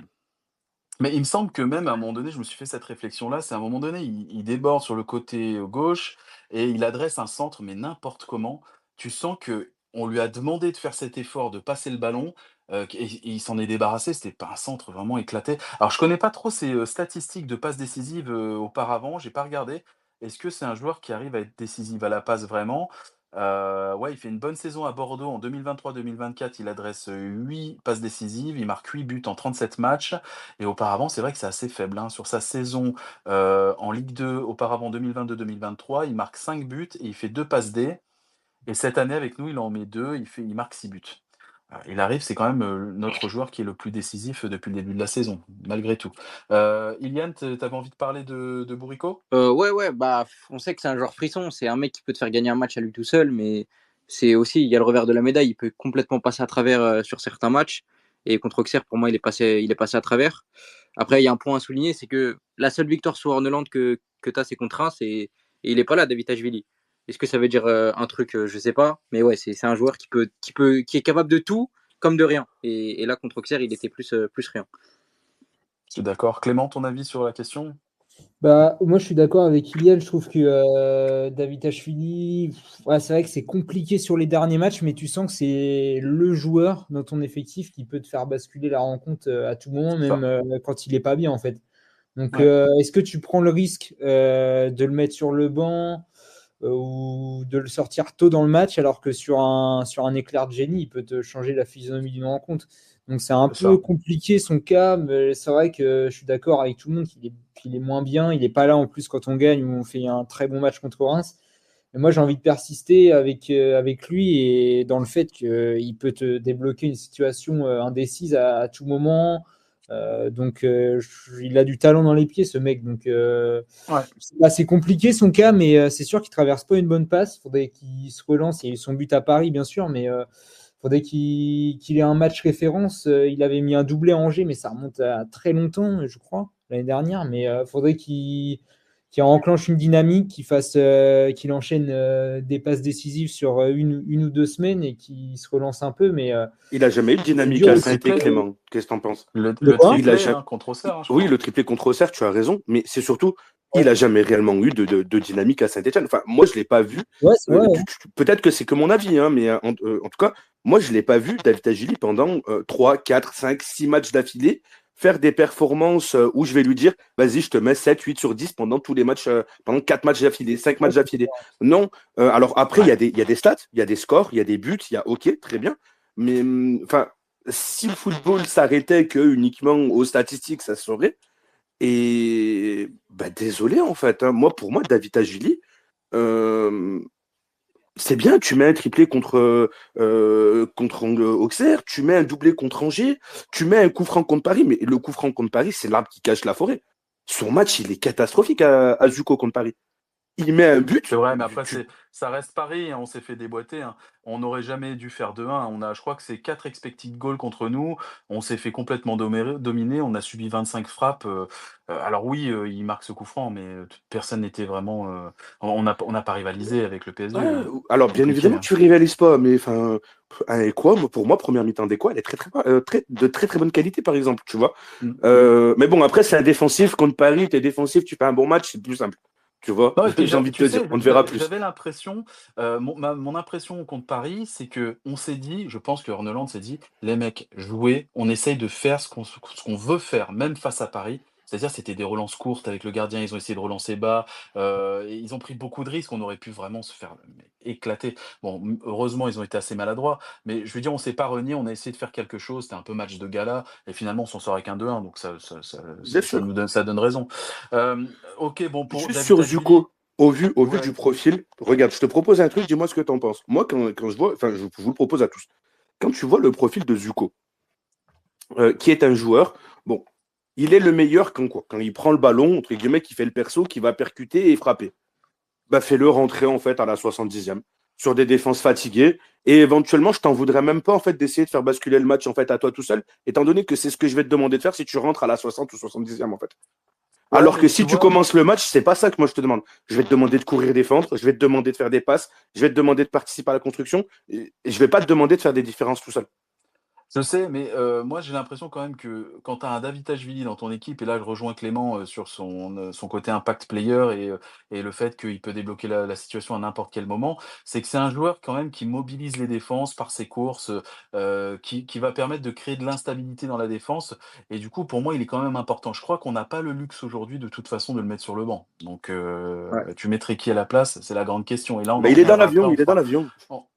Speaker 1: Mais il me semble que même à un moment donné, je me suis fait cette réflexion-là, c'est à un moment donné, il déborde sur le côté, gauche et il adresse un centre, mais n'importe comment. Tu sens que on lui a demandé de faire cet effort, de passer le ballon, et il s'en est débarrassé. C'était pas un centre vraiment éclaté. Alors je connais pas trop ses, statistiques de passes décisives, auparavant, j'ai pas regardé. Est-ce que c'est un joueur qui arrive à être décisif à la passe vraiment? Ouais, il fait une bonne saison à Bordeaux en 2023-2024, il adresse, 8 passes décisives, il marque 8 buts en 37 matchs. Et auparavant, c'est vrai que c'est assez faible, hein. Sur sa saison, en Ligue 2, auparavant 2022-2023, il marque 5 buts et il fait 2 passes D. Et cette année avec nous, il en met 2, il marque 6 buts. Il arrive, c'est quand même, notre joueur qui est le plus décisif, depuis le début de la saison, malgré tout. Ilian, tu avais envie de parler de Bourico?
Speaker 2: Ouais, ouais, bah, on sait que c'est un joueur frisson, c'est un mec qui peut te faire gagner un match à lui tout seul, mais c'est aussi, il y a le revers de la médaille, il peut complètement passer à travers sur certains matchs. Et contre Auxerre, pour moi, il est passé à travers. Après, il y a un point à souligner, c'est que la seule victoire sur Horneland que tu as, c'est contre Reims, et il est pas là, David Ashvili. Est-ce que ça veut dire un truc, je sais pas, mais ouais, c'est un joueur qui est capable de tout comme de rien. Et là, contre Auxerre, il était plus rien.
Speaker 1: Je suis d'accord. Clément, ton avis sur la question?
Speaker 3: Bah, moi, je suis d'accord avec Kylian. Je trouve que Davitashvili, ouais, c'est vrai que c'est compliqué sur les derniers matchs, mais tu sens que c'est le joueur dans ton effectif qui peut te faire basculer la rencontre à tout moment,
Speaker 1: C'est
Speaker 3: même
Speaker 1: ça.
Speaker 3: quand il est pas bien, en fait. Donc,
Speaker 1: Ouais,
Speaker 3: est-ce que tu prends le risque de le mettre sur le banc ou de le sortir tôt dans le match, alors que sur un éclair de génie, il peut te changer la physionomie d'une rencontre. Donc c'est un
Speaker 1: c'est
Speaker 3: peu
Speaker 1: ça.
Speaker 3: compliqué son cas, mais c'est vrai que je suis d'accord avec tout le monde qu'il est moins bien. Il n'est pas là en plus quand on gagne ou on fait un très bon match contre Reims. Mais moi, j'ai envie de persister avec lui et dans le fait qu'il peut te débloquer une situation indécise à tout moment. Donc, il a du talent dans les pieds, ce mec. Donc,
Speaker 1: Ouais.
Speaker 3: c'est compliqué son cas, mais c'est sûr qu'il traverse pas une bonne passe. Il faudrait qu'il se relance. Il y a eu son but à Paris, bien sûr, mais faudrait qu'il ait un match référence. Il avait mis un doublé à Angers, mais ça remonte à très longtemps, je crois, l'année dernière. Mais faudrait qu'il enclenche une dynamique, qu'il enchaîne des passes décisives sur une ou 2 semaines et qu'il se relance un peu. Mais
Speaker 4: Il a jamais eu de
Speaker 3: c'est
Speaker 4: dynamique
Speaker 3: dur
Speaker 4: à
Speaker 1: Le
Speaker 3: aussi.
Speaker 4: Saint-Étienne,
Speaker 1: triplé?
Speaker 4: Clément. Qu'est-ce que t'en penses?
Speaker 3: De
Speaker 1: Le
Speaker 3: quoi?
Speaker 4: Il a
Speaker 1: triplé,
Speaker 4: ja-
Speaker 1: hein, contre Auxerre, hein, je
Speaker 4: Oui,
Speaker 1: crois.
Speaker 4: le triplé contre Auxerre, tu as raison, mais c'est surtout,
Speaker 3: Ouais,
Speaker 4: il a jamais réellement eu de dynamique à Saint-Étienne. Enfin, moi, je l'ai pas vu.
Speaker 3: ouais, c'est vrai. Ouais.
Speaker 4: Peut-être que c'est que mon avis, hein, mais en tout cas, moi, je l'ai pas vu, David Agili, pendant 3, 4, 5, 6 matchs d'affilée, faire des performances où je vais lui dire, vas-y, je te mets 7, 8 sur 10 pendant tous les matchs, pendant 4 matchs d'affilée, 5 matchs d'affilée. Non. Alors après,
Speaker 1: Ouais.
Speaker 4: il y a des stats, il y a des scores, il y a des buts, il y a OK, très bien. Mais enfin, si le football s'arrêtait que uniquement aux statistiques, ça se saurait. Et bah, désolé en fait, hein. Moi, pour moi, David Agili, euh, c'est bien, tu mets un triplé contre Auxerre, tu mets un doublé contre Angers, tu mets un coup franc contre Paris, mais le coup franc contre Paris, c'est l'arbre qui cache la forêt. Son match, il est catastrophique à Zuko contre Paris. il met un but.
Speaker 1: C'est vrai, mais après, ça reste Paris, hein, on s'est fait déboîter, hein. On n'aurait jamais dû faire 2-1. Je crois que c'est 4 expected goals contre nous. On s'est fait complètement dominer. On a subi 25 frappes. Alors oui, il marque ce coup franc, mais personne n'était vraiment. On n'a pas rivalisé avec le PSG.
Speaker 4: Ouais, alors, bien
Speaker 1: Compliqué,
Speaker 4: évidemment,
Speaker 1: hein.
Speaker 4: tu rivalises pas, mais enfin, pour moi, première mi-temps des quoi, elle est de très très bonne qualité, par exemple, tu vois.
Speaker 1: Mm.
Speaker 4: Mais bon, après, c'est un défensif contre Paris, t'es défensif, tu fais un bon match, c'est plus simple, tu vois.
Speaker 1: Non, et puis
Speaker 4: J'ai envie de te
Speaker 1: tu
Speaker 4: dire,
Speaker 1: sais,
Speaker 4: on te verra plus.
Speaker 1: j'avais l'impression, mon impression contre Paris, c'est que on s'est dit, je pense que Horneland s'est dit: «Les mecs, jouez, on essaye de faire ce qu'on veut faire, même face à Paris». C'est-à-dire, c'était des relances courtes avec le gardien, ils ont essayé de relancer bas, et ils ont pris beaucoup de risques, on aurait pu vraiment se faire, mais éclater. Bon, heureusement, ils ont été assez maladroits, mais je veux dire, on s'est pas renié, on a essayé de faire quelque chose, c'était un peu match de gala et finalement, on s'en sort avec un 2-1, donc
Speaker 4: Bien sûr.
Speaker 1: ça donne raison. OK, bon, pour
Speaker 4: Juste
Speaker 1: David
Speaker 4: sur
Speaker 1: Tachvili.
Speaker 4: Zuko, au vu
Speaker 1: Ouais.
Speaker 4: du profil, regarde, je te propose un truc, dis-moi ce que t'en penses. Moi, quand je vois, enfin, je vous le propose à tous. Quand tu vois le profil de Zuko, qui est un joueur, bon, il est le meilleur quand quoi? Quand il prend le ballon, entre guillemets, qui fait le perso, qui va percuter et frapper. Bah, fais-le rentrer en fait à la 70e sur des défenses fatiguées. Et éventuellement, je t'en voudrais même pas en fait d'essayer de faire basculer le match en fait à toi tout seul, étant donné que c'est ce que je vais te demander de faire si tu rentres à la 60 ou 70e en fait.
Speaker 1: Ouais,
Speaker 4: Alors que
Speaker 1: mais tu
Speaker 4: si tu
Speaker 1: vois?
Speaker 4: commences le match, c'est pas ça que moi je te demande. Je vais te demander de courir défendre, je vais te demander de faire des passes, je vais te demander de participer à la construction, et je vais pas te demander de faire des différences tout seul.
Speaker 1: Je sais, mais moi, j'ai l'impression quand même que quand tu as un David dans ton équipe et là, je rejoins Clément, sur son côté impact player et le fait qu'il peut débloquer la situation à n'importe quel moment. C'est que c'est un joueur quand même qui mobilise les défenses par ses courses, qui va permettre de créer de l'instabilité dans la défense et du coup, pour moi, il est quand même important. Je crois qu'on n'a pas le luxe aujourd'hui, de toute façon, de le mettre sur le banc. Donc
Speaker 2: Ouais.
Speaker 1: tu mettrais qui à la place? C'est la grande question et là, on
Speaker 4: Mais
Speaker 1: en
Speaker 4: il est dans
Speaker 1: reviendra après,
Speaker 4: l'avion, il est dans l'avion.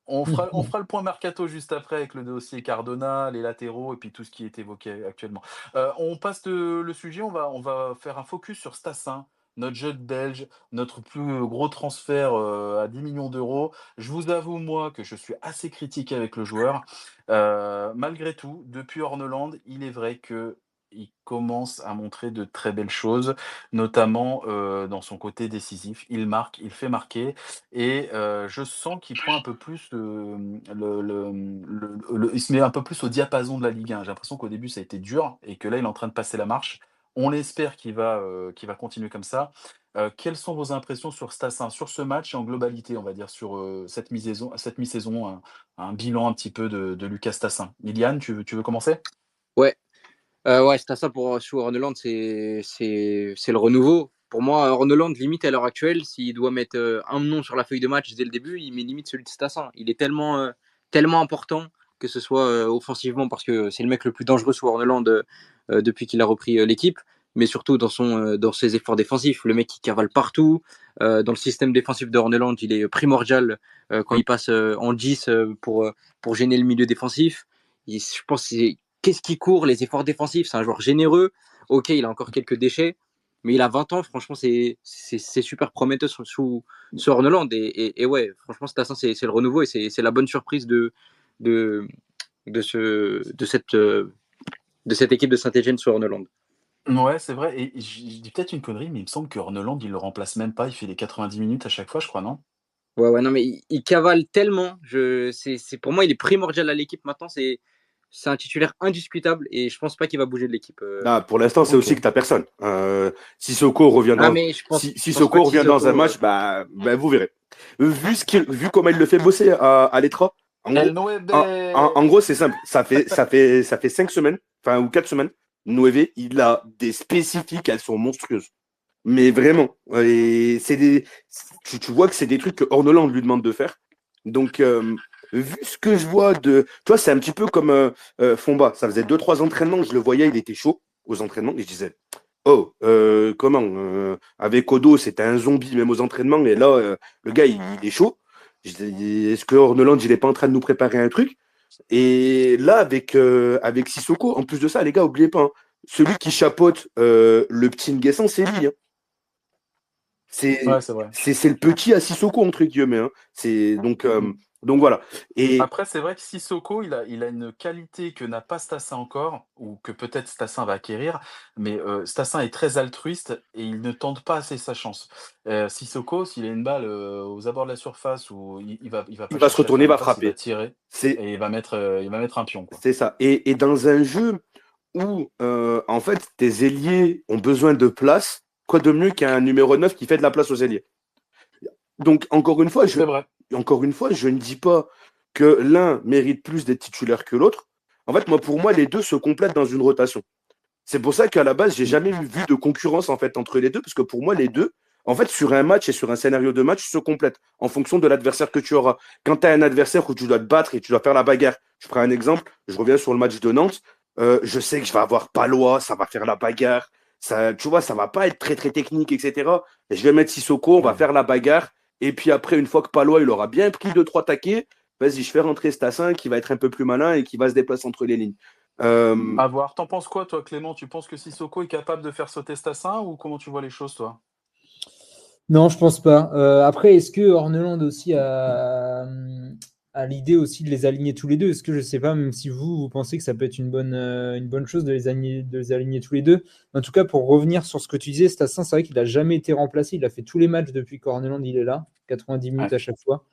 Speaker 1: on fera le point mercato juste après avec le dossier Cardona, les latéraux et puis tout ce qui est évoqué actuellement. On passe le sujet, on va faire un focus sur Stassin, notre jeune Belge, notre plus gros transfert à 10 millions d'euros. Je vous avoue, moi, que je suis assez critique avec le joueur. Malgré tout, depuis Horneland, il est vrai que il commence à montrer de très belles choses, notamment dans son côté décisif. Il marque, il fait marquer. Et je sens qu'il prend un peu plus, il se met un peu plus au diapason de la Ligue 1. J'ai l'impression qu'au début ça a été dur et que là il est en train de passer la marche. On espère qu'il va continuer comme ça. Quelles sont vos impressions sur Stassin, sur ce match et en globalité, on va dire sur, cette mi-saison, un bilan un petit peu de Lucas Stassin? Iliane, tu veux commencer?
Speaker 2: Ouais, ouais, c'est à ça pour sous Horneland, c'est le renouveau. Pour moi, Horneland, limite à l'heure actuelle, s'il doit mettre un nom sur la feuille de match dès le début, il met limite celui de Stassin. Il est tellement important, que ce soit offensivement, parce que c'est le mec le plus dangereux sous Horneland depuis qu'il a repris l'équipe, mais surtout dans ses efforts défensifs. Le mec qui cavale partout. Dans le système défensif de Horneland, il est primordial quand il passe en 10 pour gêner le milieu défensif. Je pense que qu'est-ce qui court, les efforts défensifs, c'est un joueur généreux. Ok, il a encore quelques déchets, mais il a 20 ans, franchement, c'est super prometteur sous Horneland. Et ouais, franchement, c'est le renouveau et c'est la bonne surprise de, de cette équipe de Saint-Etienne sous Horneland.
Speaker 1: Ouais, c'est vrai et je dis peut-être une connerie, mais il me semble que Horneland, il le remplace même pas. Il fait les 90 minutes à chaque fois, je crois, non?
Speaker 2: Ouais, ouais, non, mais il cavale tellement. Pour moi, il est primordial à l'équipe maintenant. C'est un titulaire indiscutable et je pense pas qu'il va bouger de l'équipe.
Speaker 4: Là, pour l'instant, c'est aussi
Speaker 1: OK.
Speaker 4: que tu n'as personne. Sissoko revient
Speaker 2: Ah,
Speaker 4: dans,
Speaker 2: mais je pense pas
Speaker 4: Sissoko
Speaker 2: que
Speaker 4: revient dans un
Speaker 2: Sissoko.
Speaker 4: match, bah, vous verrez. Vu comment il le fait bosser à l'Etra, en
Speaker 1: El
Speaker 4: gros,
Speaker 1: Nueve!
Speaker 4: en gros, c'est simple. Ça fait 5 semaines, enfin, ou 4 semaines. Nueve, il a des spécifiques, elles sont monstrueuses. Mais vraiment. Et tu vois que c'est des trucs que Ornoland lui demande de faire. Donc, vu ce que je vois tu vois, c'est un petit peu comme Fomba. Ça faisait 2-3 entraînements que je le voyais, il était chaud aux entraînements. Et je disais, oh, comment avec Odo, c'était un zombie même aux entraînements. Et là, le gars, il est chaud. Je dis, est-ce que Ornoland, il est pas en train de nous préparer un truc? Et là, avec Sissoko, en plus de ça, les gars, oubliez pas, hein, celui qui chapeaute le petit Nguessan, c'est lui, hein.
Speaker 1: Ouais,
Speaker 4: C'est
Speaker 1: c'est vrai.
Speaker 4: c'est le petit à Sissoko, entre guillemets, hein. Donc,
Speaker 1: Mmh.
Speaker 4: Donc voilà. Et
Speaker 1: Après, c'est vrai que Sissoko, il a une qualité que n'a pas Stassin encore, ou que peut-être Stassin va acquérir, mais Stassin est très altruiste et il ne tente pas assez sa chance. Sissoko, s'il a une balle, aux abords de la surface où il va
Speaker 4: il
Speaker 1: pas
Speaker 4: va se
Speaker 1: chercher à
Speaker 4: retourner,
Speaker 1: faire
Speaker 4: il
Speaker 1: une
Speaker 4: va
Speaker 1: passe, il va
Speaker 4: frapper.
Speaker 1: tirer
Speaker 4: C'est
Speaker 1: et il va mettre un pion, quoi.
Speaker 4: c'est ça. Et dans un jeu où, en fait, tes ailiers ont besoin de place, quoi de mieux qu'un numéro 9 qui fait de la place aux ailiers? Donc,
Speaker 1: C'est vrai.
Speaker 4: encore une fois, je ne dis pas que l'un mérite plus d'être titulaire que l'autre. En fait, pour moi, les deux se complètent dans une rotation. C'est pour ça qu'à la base, j'ai
Speaker 1: Mmh.
Speaker 4: jamais vu de concurrence en fait entre les deux, parce que pour moi, les deux, en fait, sur un match et sur un scénario de match, se complètent en fonction de l'adversaire que tu auras. Quand tu as un adversaire où tu dois te battre et tu dois faire la bagarre, je prends un exemple, je reviens sur le match de Nantes, je sais que je vais avoir Palois, ça va faire la bagarre, ça, tu vois, ça va pas être très très technique, etc. Et je vais mettre Sissoko, on va
Speaker 1: Ouais.
Speaker 4: faire la bagarre, et puis après, une fois que Palois il aura bien pris deux trois taquets, vas-y, je fais rentrer Stassin qui va être un peu plus malin et qui va se déplacer entre les lignes. Euh,
Speaker 1: À voir. Tu penses quoi, toi, Clément? Tu penses que Sissoko est capable de faire sauter Stassin ou comment tu vois les choses, toi?
Speaker 3: Non, je pense pas. Après, est-ce que Horneland aussi a l'idée aussi de les aligner tous les deux? Est-ce que je sais pas, même si vous pensez que ça peut être une bonne chose de les aligner tous les deux. En tout cas, pour revenir sur ce que tu disais, Stassin, c'est vrai qu'il a jamais été remplacé. Il a fait tous les matchs depuis qu'Horneland il est là, 90 minutes
Speaker 1: Ouais.
Speaker 3: à chaque fois.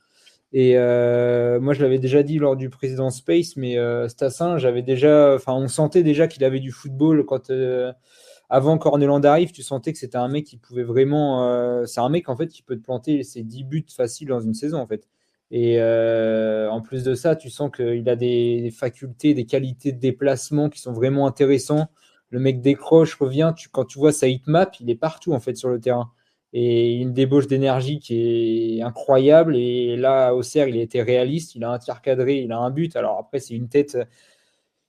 Speaker 3: Et moi, je l'avais déjà dit lors du président Space, mais Stassin, enfin, on sentait déjà qu'il avait du football avant qu'Orneland arrive. Tu sentais que c'était un mec qui pouvait vraiment. C'est un mec en fait qui peut te planter ses 10 buts faciles dans une saison en fait. Et en plus de ça, tu sens qu'il a des facultés, des qualités de déplacement qui sont vraiment intéressants. Le mec décroche, revient. Quand tu vois sa hitmap, il est partout en fait sur le terrain et une débauche d'énergie qui est incroyable. Et là, Auxerre, il a été réaliste, il a un tir cadré, il a un but. Alors après, c'est une tête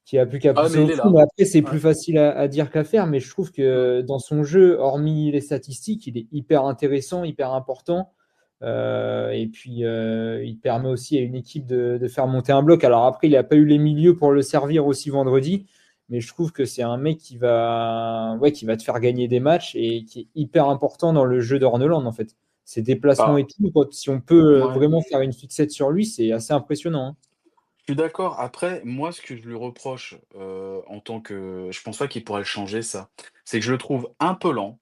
Speaker 3: qui a plus qu'à
Speaker 1: Ah,
Speaker 3: pousser
Speaker 1: mais
Speaker 3: au
Speaker 1: il est
Speaker 3: fond.
Speaker 1: là.
Speaker 3: Mais après, c'est
Speaker 1: Ouais.
Speaker 3: plus facile à dire qu'à faire. Mais je trouve
Speaker 1: Mmh.
Speaker 3: que dans son jeu, hormis les statistiques, il est hyper intéressant, hyper important. Et puis, il permet aussi à une équipe de faire monter un bloc. Alors après, il n'a pas eu les milieux pour le servir aussi vendredi. Mais je trouve que c'est un mec qui va te faire gagner des matchs et qui est hyper important dans le jeu d'Orneland, en fait. Ses déplacements
Speaker 1: Ah,
Speaker 3: et tout, si on peut
Speaker 1: ouais.
Speaker 3: vraiment faire une fixette sur lui, c'est assez impressionnant, hein.
Speaker 1: Je suis d'accord. Après, moi, ce que je lui reproche, en tant que je pense pas qu'il pourrait le changer ça, c'est que je le trouve un peu lent.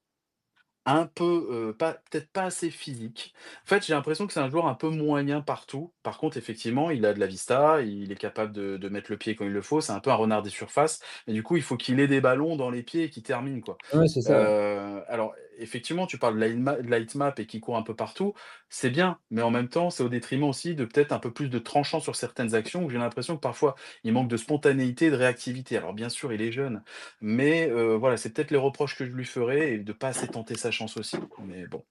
Speaker 1: Un peu, pas peut-être pas assez physique. En fait, j'ai l'impression que c'est un joueur un peu moyen partout. Par contre, effectivement, il a de la vista, il est capable de mettre le pied quand il le faut. C'est un peu un renard des surfaces, mais du coup, il faut qu'il ait des ballons dans les pieds et qu'il termine, quoi.
Speaker 3: Ouais, c'est ça, ouais.
Speaker 1: Alors effectivement, tu parles de la heatmap et qu'il court un peu partout, c'est bien, mais en même temps, c'est au détriment aussi de peut-être un peu plus de tranchant sur certaines actions où j'ai l'impression que parfois, il manque de spontanéité et de réactivité. Alors bien sûr, il est jeune, mais voilà, c'est peut-être les reproches que je lui ferais et de pas assez tenter sa chance aussi, mais bon.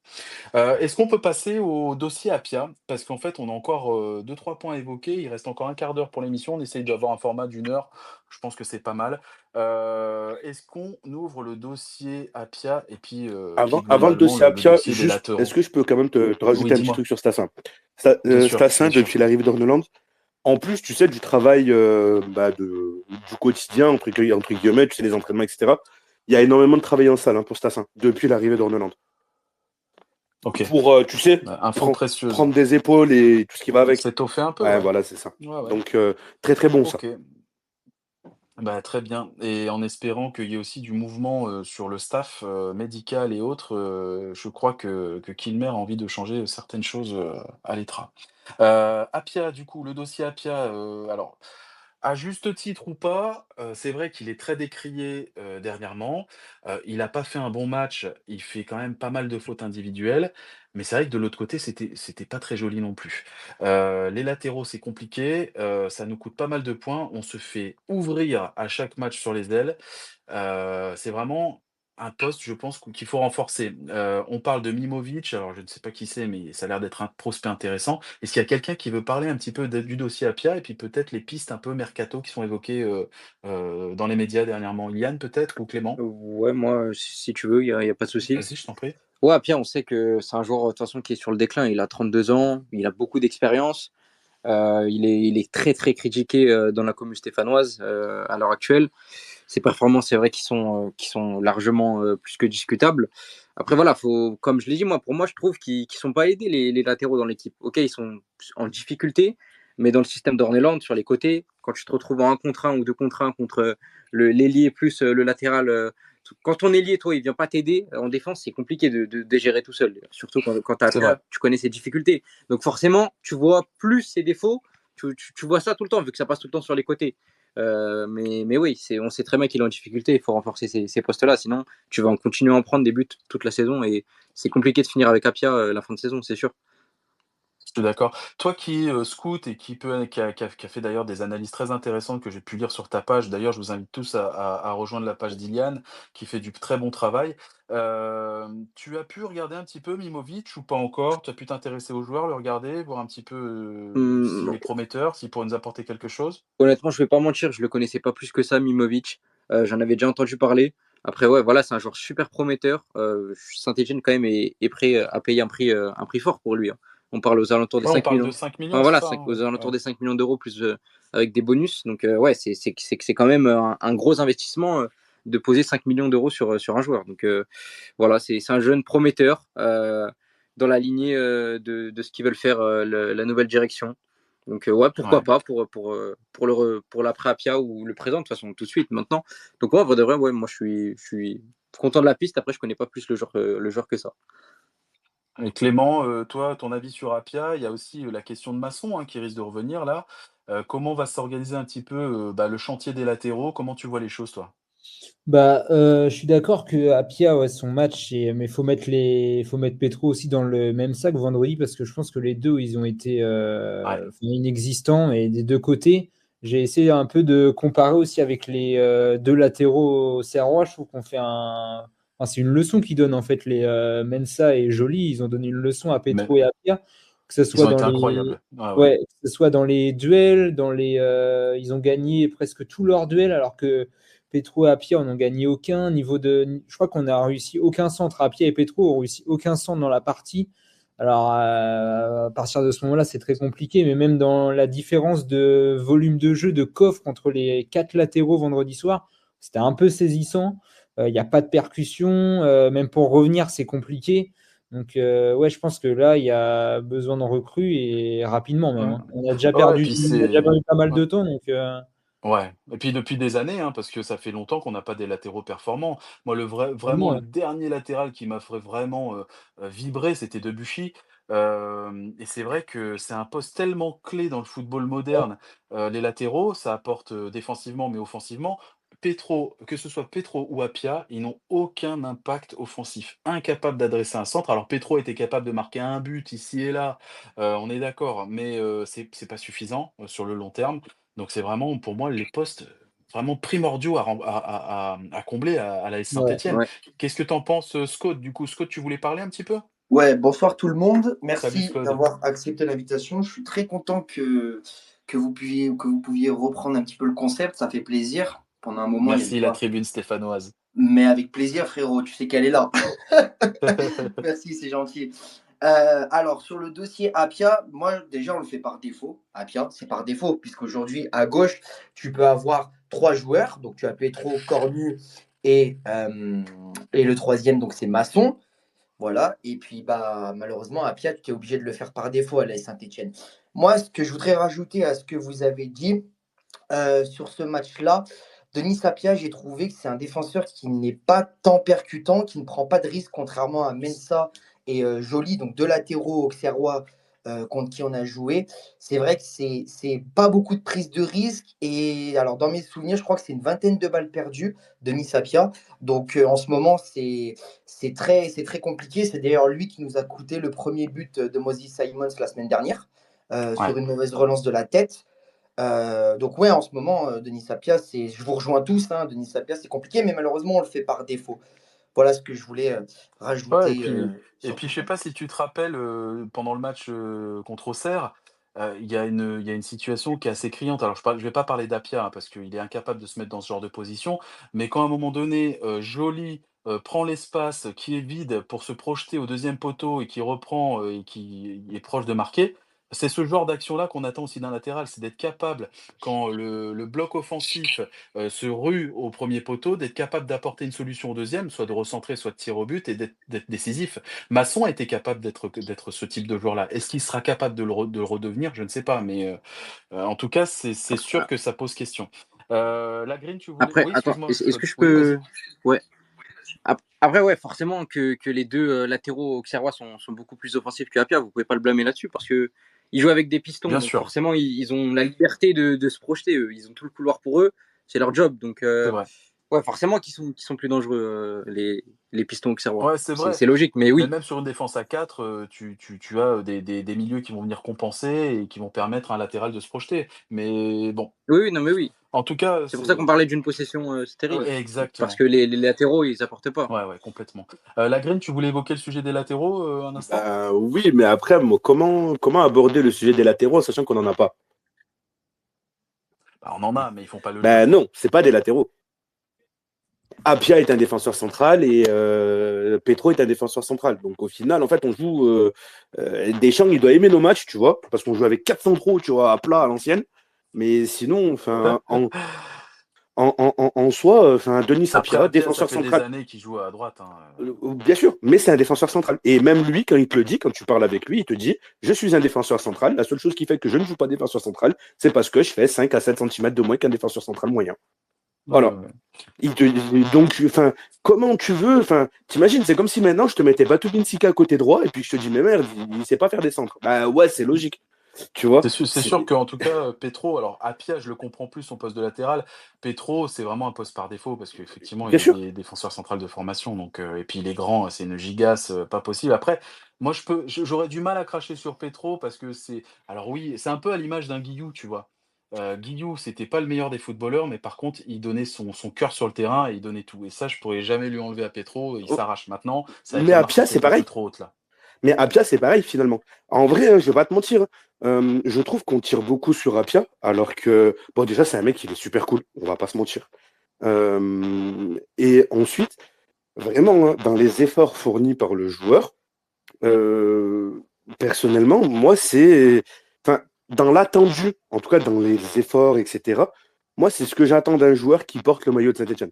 Speaker 1: Est-ce qu'on peut passer au dossier Apia? Parce qu'en fait, on a encore, 2-3 points à évoquer. Il reste encore un quart d'heure pour l'émission. On essaye d'avoir un format d'une heure. Je pense que c'est pas mal. Est-ce qu'on ouvre le dossier Apia et puis
Speaker 4: Avant le
Speaker 1: globalement
Speaker 4: dossier
Speaker 1: le
Speaker 4: Apia,
Speaker 1: dossier des
Speaker 4: juste, est-ce
Speaker 1: latéraux?
Speaker 4: que je peux quand même te
Speaker 1: Oui,
Speaker 4: rajouter un petit
Speaker 1: dis-moi.
Speaker 4: truc sur Stassin?
Speaker 1: Bien sûr,
Speaker 4: Stassin,
Speaker 1: bien sûr.
Speaker 4: depuis l'arrivée d'Orneland, en plus, tu sais, du travail du quotidien, entre guillemets, tu sais, les entraînements, etc., il y a énormément de travail en salle pour Stassin, depuis l'arrivée d'Orneland.
Speaker 1: OK.
Speaker 4: Pour, tu sais,
Speaker 1: Bah, info précieuse.
Speaker 4: prendre des épaules et tout ce qui va
Speaker 1: On
Speaker 4: avec.
Speaker 1: s'étoffer un peu,
Speaker 4: Ouais,
Speaker 1: ouais.
Speaker 4: voilà, c'est ça.
Speaker 1: Ouais, ouais.
Speaker 4: Donc, très très bon ça.
Speaker 1: OK. Bah, très bien et en espérant qu'il y ait aussi du mouvement, sur le staff, médical et autres, je crois que Kilmer a envie de changer certaines choses, à l'E.T.R.A. Apia du coup, le dossier Apia, alors à juste titre ou pas, c'est vrai qu'il est très décrié, dernièrement. Il a pas fait un bon match, il fait quand même pas mal de fautes individuelles, mais c'est vrai que de l'autre côté, c'était pas très joli non plus. Les latéraux, c'est compliqué, ça nous coûte pas mal de points. On se fait ouvrir à chaque match sur les ailes. C'est vraiment un poste, je pense, qu'il faut renforcer. On parle de Mimovic, alors je ne sais pas qui c'est, mais ça a l'air d'être un prospect intéressant. Est-ce qu'il y a quelqu'un qui veut parler un petit peu du dossier Apia et puis peut-être les pistes un peu mercato qui sont évoquées, dans les médias dernièrement? Yann peut-être ou Clément?
Speaker 2: Ouais, moi, si tu veux, y a pas de souci.
Speaker 1: Vas-y, je t'en prie.
Speaker 2: Ouais, Pierre, on sait que c'est un joueur de toute façon qui est sur le déclin. Il a 32 ans, il a beaucoup d'expérience. Il est très très critiqué dans la commune stéphanoise à l'heure actuelle. Ses performances, c'est vrai qu'ils sont largement plus que discutables. Après, voilà, comme je l'ai dit, moi, pour moi, je trouve qu'ils sont pas aidés, les latéraux dans l'équipe. Ok, ils sont en difficulté, Mais dans le système d'Orneland, sur les côtés, quand tu te retrouves en 1 contre 1 ou 2 contre 1 contre l'ailier plus le latéral, quand ton ailier, toi, il vient pas t'aider en défense, c'est compliqué de gérer tout seul. Surtout quand tu
Speaker 1: C'est vrai.
Speaker 2: tu connais ses difficultés. Donc forcément, tu vois plus ses défauts. Tu vois ça tout le temps, vu que ça passe tout le temps sur les côtés. Mais oui, on sait très bien qu'il est en difficulté. Il faut renforcer ces postes-là. Sinon, tu vas en continuer à en prendre des buts toute la saison. Et c'est compliqué de finir avec Apia la fin de saison, c'est sûr.
Speaker 1: Je suis d'accord. Toi qui, scoute et qui a fait d'ailleurs des analyses très intéressantes que j'ai pu lire sur ta page. D'ailleurs, je vous invite tous à rejoindre la page d'Iliane qui fait du très bon travail. Tu as pu regarder un petit peu Mimovic ou pas encore? Tu as pu t'intéresser aux joueurs, le regarder, voir un petit peu, s'il
Speaker 2: Hum,
Speaker 1: est prometteur, s'il pourrait nous apporter quelque chose?
Speaker 2: Honnêtement, je vais pas mentir, je le connaissais pas plus que ça, Mimovic. J'en avais déjà entendu parler. Après, ouais, voilà, c'est un joueur super prometteur. Saint-Etienne, quand même, est prêt à payer un prix fort pour lui, hein. On parle aux alentours des
Speaker 1: Ouais, on
Speaker 2: 5
Speaker 1: parle de
Speaker 2: millions.
Speaker 1: 5
Speaker 2: Enfin,
Speaker 1: millions, c'est
Speaker 2: voilà,
Speaker 1: ça, hein?
Speaker 2: aux alentours
Speaker 1: Ouais.
Speaker 2: des 5 millions d'euros, plus avec des bonus. Donc, ouais, c'est quand même un gros investissement de poser 5 millions d'euros sur un joueur. Donc, voilà, c'est un jeune prometteur dans la lignée de ce qu'ils veulent faire la nouvelle direction. Donc, ouais, pourquoi
Speaker 1: Ouais.
Speaker 2: pas pour l'après Apia ou le présent, de toute façon, tout de suite, maintenant. Donc, ouais, vrai de vrai, ouais, moi, je suis content de la piste. Après, je connais pas plus le joueur que ça.
Speaker 1: Et Clément, toi, ton avis sur Apia? Il y a aussi, la question de Masson, hein, qui risque de revenir là. Comment va s'organiser un petit peu, le chantier des latéraux? Comment tu vois les choses, toi?
Speaker 3: Bah, je suis d'accord que Apia, ouais, son match, mais faut mettre Petro aussi dans le même sac vendredi parce que je pense que les deux, ils ont été
Speaker 1: Ouais,
Speaker 3: enfin, inexistants et des deux côtés. J'ai essayé un peu de comparer aussi avec les deux latéraux serrois. Je trouve qu'on fait enfin, c'est une leçon qu'ils donnent en fait les Mensah et Joly. Ils ont donné une leçon à
Speaker 1: mais
Speaker 3: Petro et Apia, que ce
Speaker 1: ils
Speaker 3: soit
Speaker 1: ont
Speaker 3: dans
Speaker 1: été
Speaker 3: les
Speaker 1: incroyables. Ouais, ouais.
Speaker 3: ouais, que ce soit dans les duels, ils ont gagné presque tous leurs duels alors que Petro et Apia, on n'en gagné aucun. Je crois qu'on a réussi aucun centre. Apia et Petro ont réussi aucun centre dans la partie. Alors, à partir de ce moment-là, c'est très compliqué, mais même dans la différence de volume de jeu, de coffre entre les quatre latéraux vendredi soir, c'était un peu saisissant. Il n'y a pas de percussion. Même pour revenir, c'est compliqué. Donc, ouais, je pense que là, il y a besoin d'en recrues et rapidement même,
Speaker 1: Ouais.
Speaker 3: hein.
Speaker 1: Ouais, et puis
Speaker 3: On a déjà perdu pas mal
Speaker 1: ouais.
Speaker 3: de temps. Donc,
Speaker 1: Ouais, et puis depuis des années, hein, parce que ça fait longtemps qu'on n'a pas des latéraux performants. Moi, vraiment
Speaker 3: ouais.
Speaker 1: le dernier latéral qui m'a fait vraiment, vibrer, c'était Debuchy. Et c'est vrai que c'est un poste tellement clé dans le football moderne. Les latéraux, ça apporte, défensivement, mais offensivement. Que ce soit Petro ou Apia, ils n'ont aucun impact offensif. Incapable d'adresser un centre. Alors Petro était capable de marquer un but ici et là, on est d'accord, mais c'est pas suffisant, sur le long terme. Donc c'est vraiment pour moi les postes, vraiment primordiaux à combler à l'AS
Speaker 3: Ouais.
Speaker 1: Saint-Étienne.
Speaker 2: Ouais.
Speaker 1: Qu'est-ce que tu en penses, Scott, du coup? Scott, tu voulais parler un petit peu?
Speaker 5: Ouais, bonsoir tout le monde.
Speaker 1: Salut
Speaker 5: Merci
Speaker 1: Scott.
Speaker 5: d'avoir accepté l'invitation. Je suis très content que vous pouviez reprendre un petit peu le concept. Ça fait plaisir. Pendant un moment, il n'y avait
Speaker 1: Merci la
Speaker 5: pas.
Speaker 1: tribune stéphanoise.
Speaker 5: Mais avec plaisir, frérot. Tu sais qu'elle est là. Merci, c'est gentil. Alors, sur le dossier Apia, moi, déjà, on le fait par défaut. Apia, c'est par défaut, puisqu'aujourd'hui, à gauche, tu peux avoir trois joueurs. Donc, tu as Petro, Cornu et le troisième, donc c'est Masson. Voilà. Et puis, bah, malheureusement, à Piat, tu es obligé de le faire par défaut à la Saint-Etienne. Moi, ce que je voudrais rajouter à ce que vous avez dit sur ce match-là, Denis Sapia, j'ai trouvé que c'est un défenseur qui n'est pas tant percutant, qui ne prend pas de risque, contrairement à Mensah et Joly, donc deux latéraux auxerrois contre qui on a joué. C'est vrai que c'est pas beaucoup de prise de risque. Et alors, dans mes souvenirs, je crois que c'est une vingtaine de balles perdues, Denis Sapia. Donc, en ce moment, c'est très compliqué. C'est d'ailleurs lui qui nous a coûté le premier but de Moses Simons la semaine dernière
Speaker 1: Ouais.
Speaker 5: sur une mauvaise relance de la tête. Donc ouais, en ce moment, Denis Sapia, je vous rejoins tous, hein, Denis Sapia, c'est compliqué, mais malheureusement, on le fait par défaut. Voilà ce que je voulais
Speaker 1: Ouais,
Speaker 5: rajouter
Speaker 1: et
Speaker 5: sur
Speaker 1: puis
Speaker 5: tout
Speaker 1: je sais
Speaker 5: ça.
Speaker 1: pas si tu te rappelles, pendant le match, contre Auxerre, il y a une situation qui est assez criante. Alors je vais pas parler d'Apia, hein, parce qu'il est incapable de se mettre dans ce genre de position, mais quand à un moment donné, Joly, prend l'espace qui est vide pour se projeter au deuxième poteau et qui reprend, et qui est proche de marquer, C'est ce genre d'action-là qu'on attend aussi d'un latéral, c'est d'être capable, quand le bloc offensif, se rue au premier poteau, d'être capable d'apporter une solution au deuxième, soit de recentrer, soit de tirer au but et d'être décisif. Masson a été capable d'être ce type de joueur-là. Est-ce qu'il sera capable de le redevenir? Je ne sais pas, mais en tout cas, c'est sûr que ça pose question. Lagrine, tu voulais
Speaker 2: Après,
Speaker 1: oui,
Speaker 2: attends,
Speaker 1: excuse-moi,
Speaker 2: est-ce que je
Speaker 1: oui, vas-y.
Speaker 2: peux. Ouais. Après, ouais, forcément que les deux latéraux auxerrois sont beaucoup plus offensifs que Apia. Vous pouvez pas le blâmer là-dessus parce que ils jouent avec des pistons,
Speaker 1: Bien
Speaker 2: donc
Speaker 1: sûr,
Speaker 2: forcément ils ont la liberté de se projeter. Eux. Ils ont tout le couloir pour eux, c'est leur job. Donc
Speaker 1: c'est vrai.
Speaker 2: ouais, forcément qu'ils sont plus dangereux les pistons auxerrois.
Speaker 1: Ouais, c'est vrai.
Speaker 2: C'est logique, mais
Speaker 1: Mais
Speaker 2: oui,
Speaker 1: même sur une défense à 4, tu as, des milieux qui vont venir compenser et qui vont permettre à un latéral de se projeter. Mais bon,
Speaker 2: oui, oui, non, mais oui.
Speaker 1: en tout cas,
Speaker 2: C'est pour ça qu'on
Speaker 1: c'est
Speaker 2: parlait d'une possession stérile parce
Speaker 1: exactement.
Speaker 2: que les latéraux ils apportent pas.
Speaker 1: Ouais, ouais, complètement. Lagrine, tu voulais évoquer le sujet des latéraux, un instant?
Speaker 4: Bah, oui, mais après, moi, comment aborder le sujet des latéraux, sachant qu'on n'en a pas?
Speaker 1: Bah, on en a, mais ils font pas le
Speaker 4: Ben
Speaker 1: job.
Speaker 4: non, c'est pas des latéraux. Apia est un défenseur central et Petro est un défenseur central. Donc au final, en fait, on joue. Deschamps, il doit aimer nos matchs, tu vois, parce qu'on joue avec 4 centraux, tu vois, à plat à l'ancienne. Mais sinon, enfin, en soi, enfin, Denis
Speaker 1: Après,
Speaker 4: Sapia,
Speaker 1: Apia, ça
Speaker 4: défenseur
Speaker 1: fait des
Speaker 4: central.
Speaker 1: années qu'il joue à droite, hein.
Speaker 4: Bien sûr, mais c'est un défenseur central. Et même lui, quand il te le dit, quand tu parles avec lui, il te dit, je suis un défenseur central. La seule chose qui fait que je ne joue pas défenseur central, c'est parce que je fais 5 à 7 cm de moins qu'un défenseur central moyen.
Speaker 1: Ouais, ouais,
Speaker 4: Voilà.
Speaker 1: ouais.
Speaker 4: Donc, enfin, comment tu veux, enfin, t'imagines, c'est comme si maintenant je te mettais Batubinsika à côté droit et puis je te dis, mais merde, il sait pas faire des centres. Bah ouais, c'est logique, tu vois.
Speaker 1: C'est sûr qu'en tout cas, Petro, alors Apia, je le comprends plus, son poste de latéral. Petro, c'est vraiment un poste par défaut parce qu'effectivement,
Speaker 4: Bien
Speaker 1: il
Speaker 4: sûr,
Speaker 1: est défenseur central de formation, donc et puis il est grand, c'est une gigasse, pas possible. Après, moi, j'aurais du mal à cracher sur Petro parce que alors oui, c'est un peu à l'image d'un Guillou, tu vois? Guillou, c'était pas le meilleur des footballeurs, mais par contre, il donnait son cœur sur le terrain et il donnait tout et ça, je pourrais jamais lui enlever à Petro, il
Speaker 4: oh,
Speaker 1: s'arrache maintenant. C'est avec
Speaker 4: mais
Speaker 1: la marque
Speaker 4: Apia,
Speaker 1: qui est
Speaker 4: c'est
Speaker 1: un peu
Speaker 4: pareil.
Speaker 1: trop haute là.
Speaker 4: Mais Apia, c'est pareil finalement. En vrai, je vais pas te mentir, je trouve qu'on tire beaucoup sur Apia, alors que, bon, déjà, c'est un mec, il est super cool, on va pas se mentir. Et ensuite, vraiment, hein, dans les efforts fournis par le joueur, Euh, personnellement, moi, c'est. Enfin, dans l'attendu, en tout cas dans les efforts, etc., moi, c'est ce que j'attends d'un joueur qui porte le maillot de Saint-Etienne.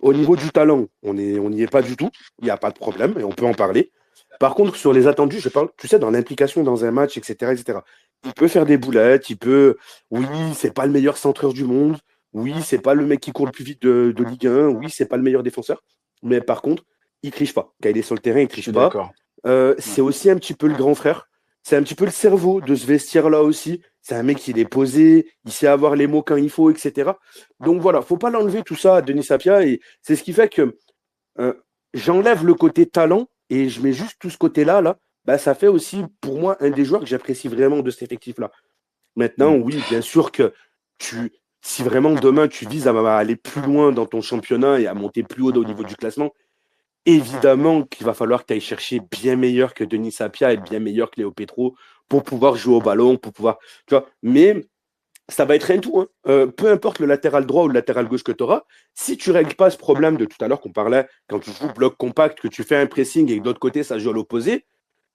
Speaker 4: Au niveau du talent, on n'y est pas du tout. Il n'y a pas de problème et on peut en parler. Par contre, sur les attendus, je parle, tu sais, dans l'implication dans un match, etc., etc. Il peut faire des boulettes, il peut. Oui, c'est pas le meilleur centreur du monde. Oui, c'est pas le mec qui court le plus vite de Ligue 1. Oui, c'est pas le meilleur défenseur. Mais par contre, il triche pas. Quand il est sur le terrain, il
Speaker 1: Je
Speaker 4: triche
Speaker 1: suis
Speaker 4: pas.
Speaker 1: d'accord. Ouais.
Speaker 4: C'est aussi un petit peu le grand frère. C'est un petit peu le cerveau de ce vestiaire-là aussi. C'est un mec, il est posé, il sait avoir les mots quand il faut, etc. Donc voilà, faut pas l'enlever tout ça à Denis Sapia. Et c'est ce qui fait que euh, j'enlève le côté talent et je mets juste tout ce côté-là. Là, bah, ça fait aussi pour moi un des joueurs que j'apprécie vraiment de cet effectif-là. Maintenant,
Speaker 1: Mmh.
Speaker 4: oui, bien sûr que tu, si vraiment demain tu vises à aller plus loin dans ton championnat et à monter plus haut au niveau du classement, évidemment qu'il va falloir que tu ailles chercher bien meilleur que Denis Sapia et bien meilleur que Léo Petro pour pouvoir jouer au ballon, pour pouvoir. Tu vois, mais ça va être un tout. Hein. Peu importe le latéral droit ou le latéral gauche que tu auras, si tu ne règles pas ce problème de tout à l'heure qu'on parlait, quand tu joues bloc compact, que tu fais un pressing et que de l'autre côté ça joue à l'opposé,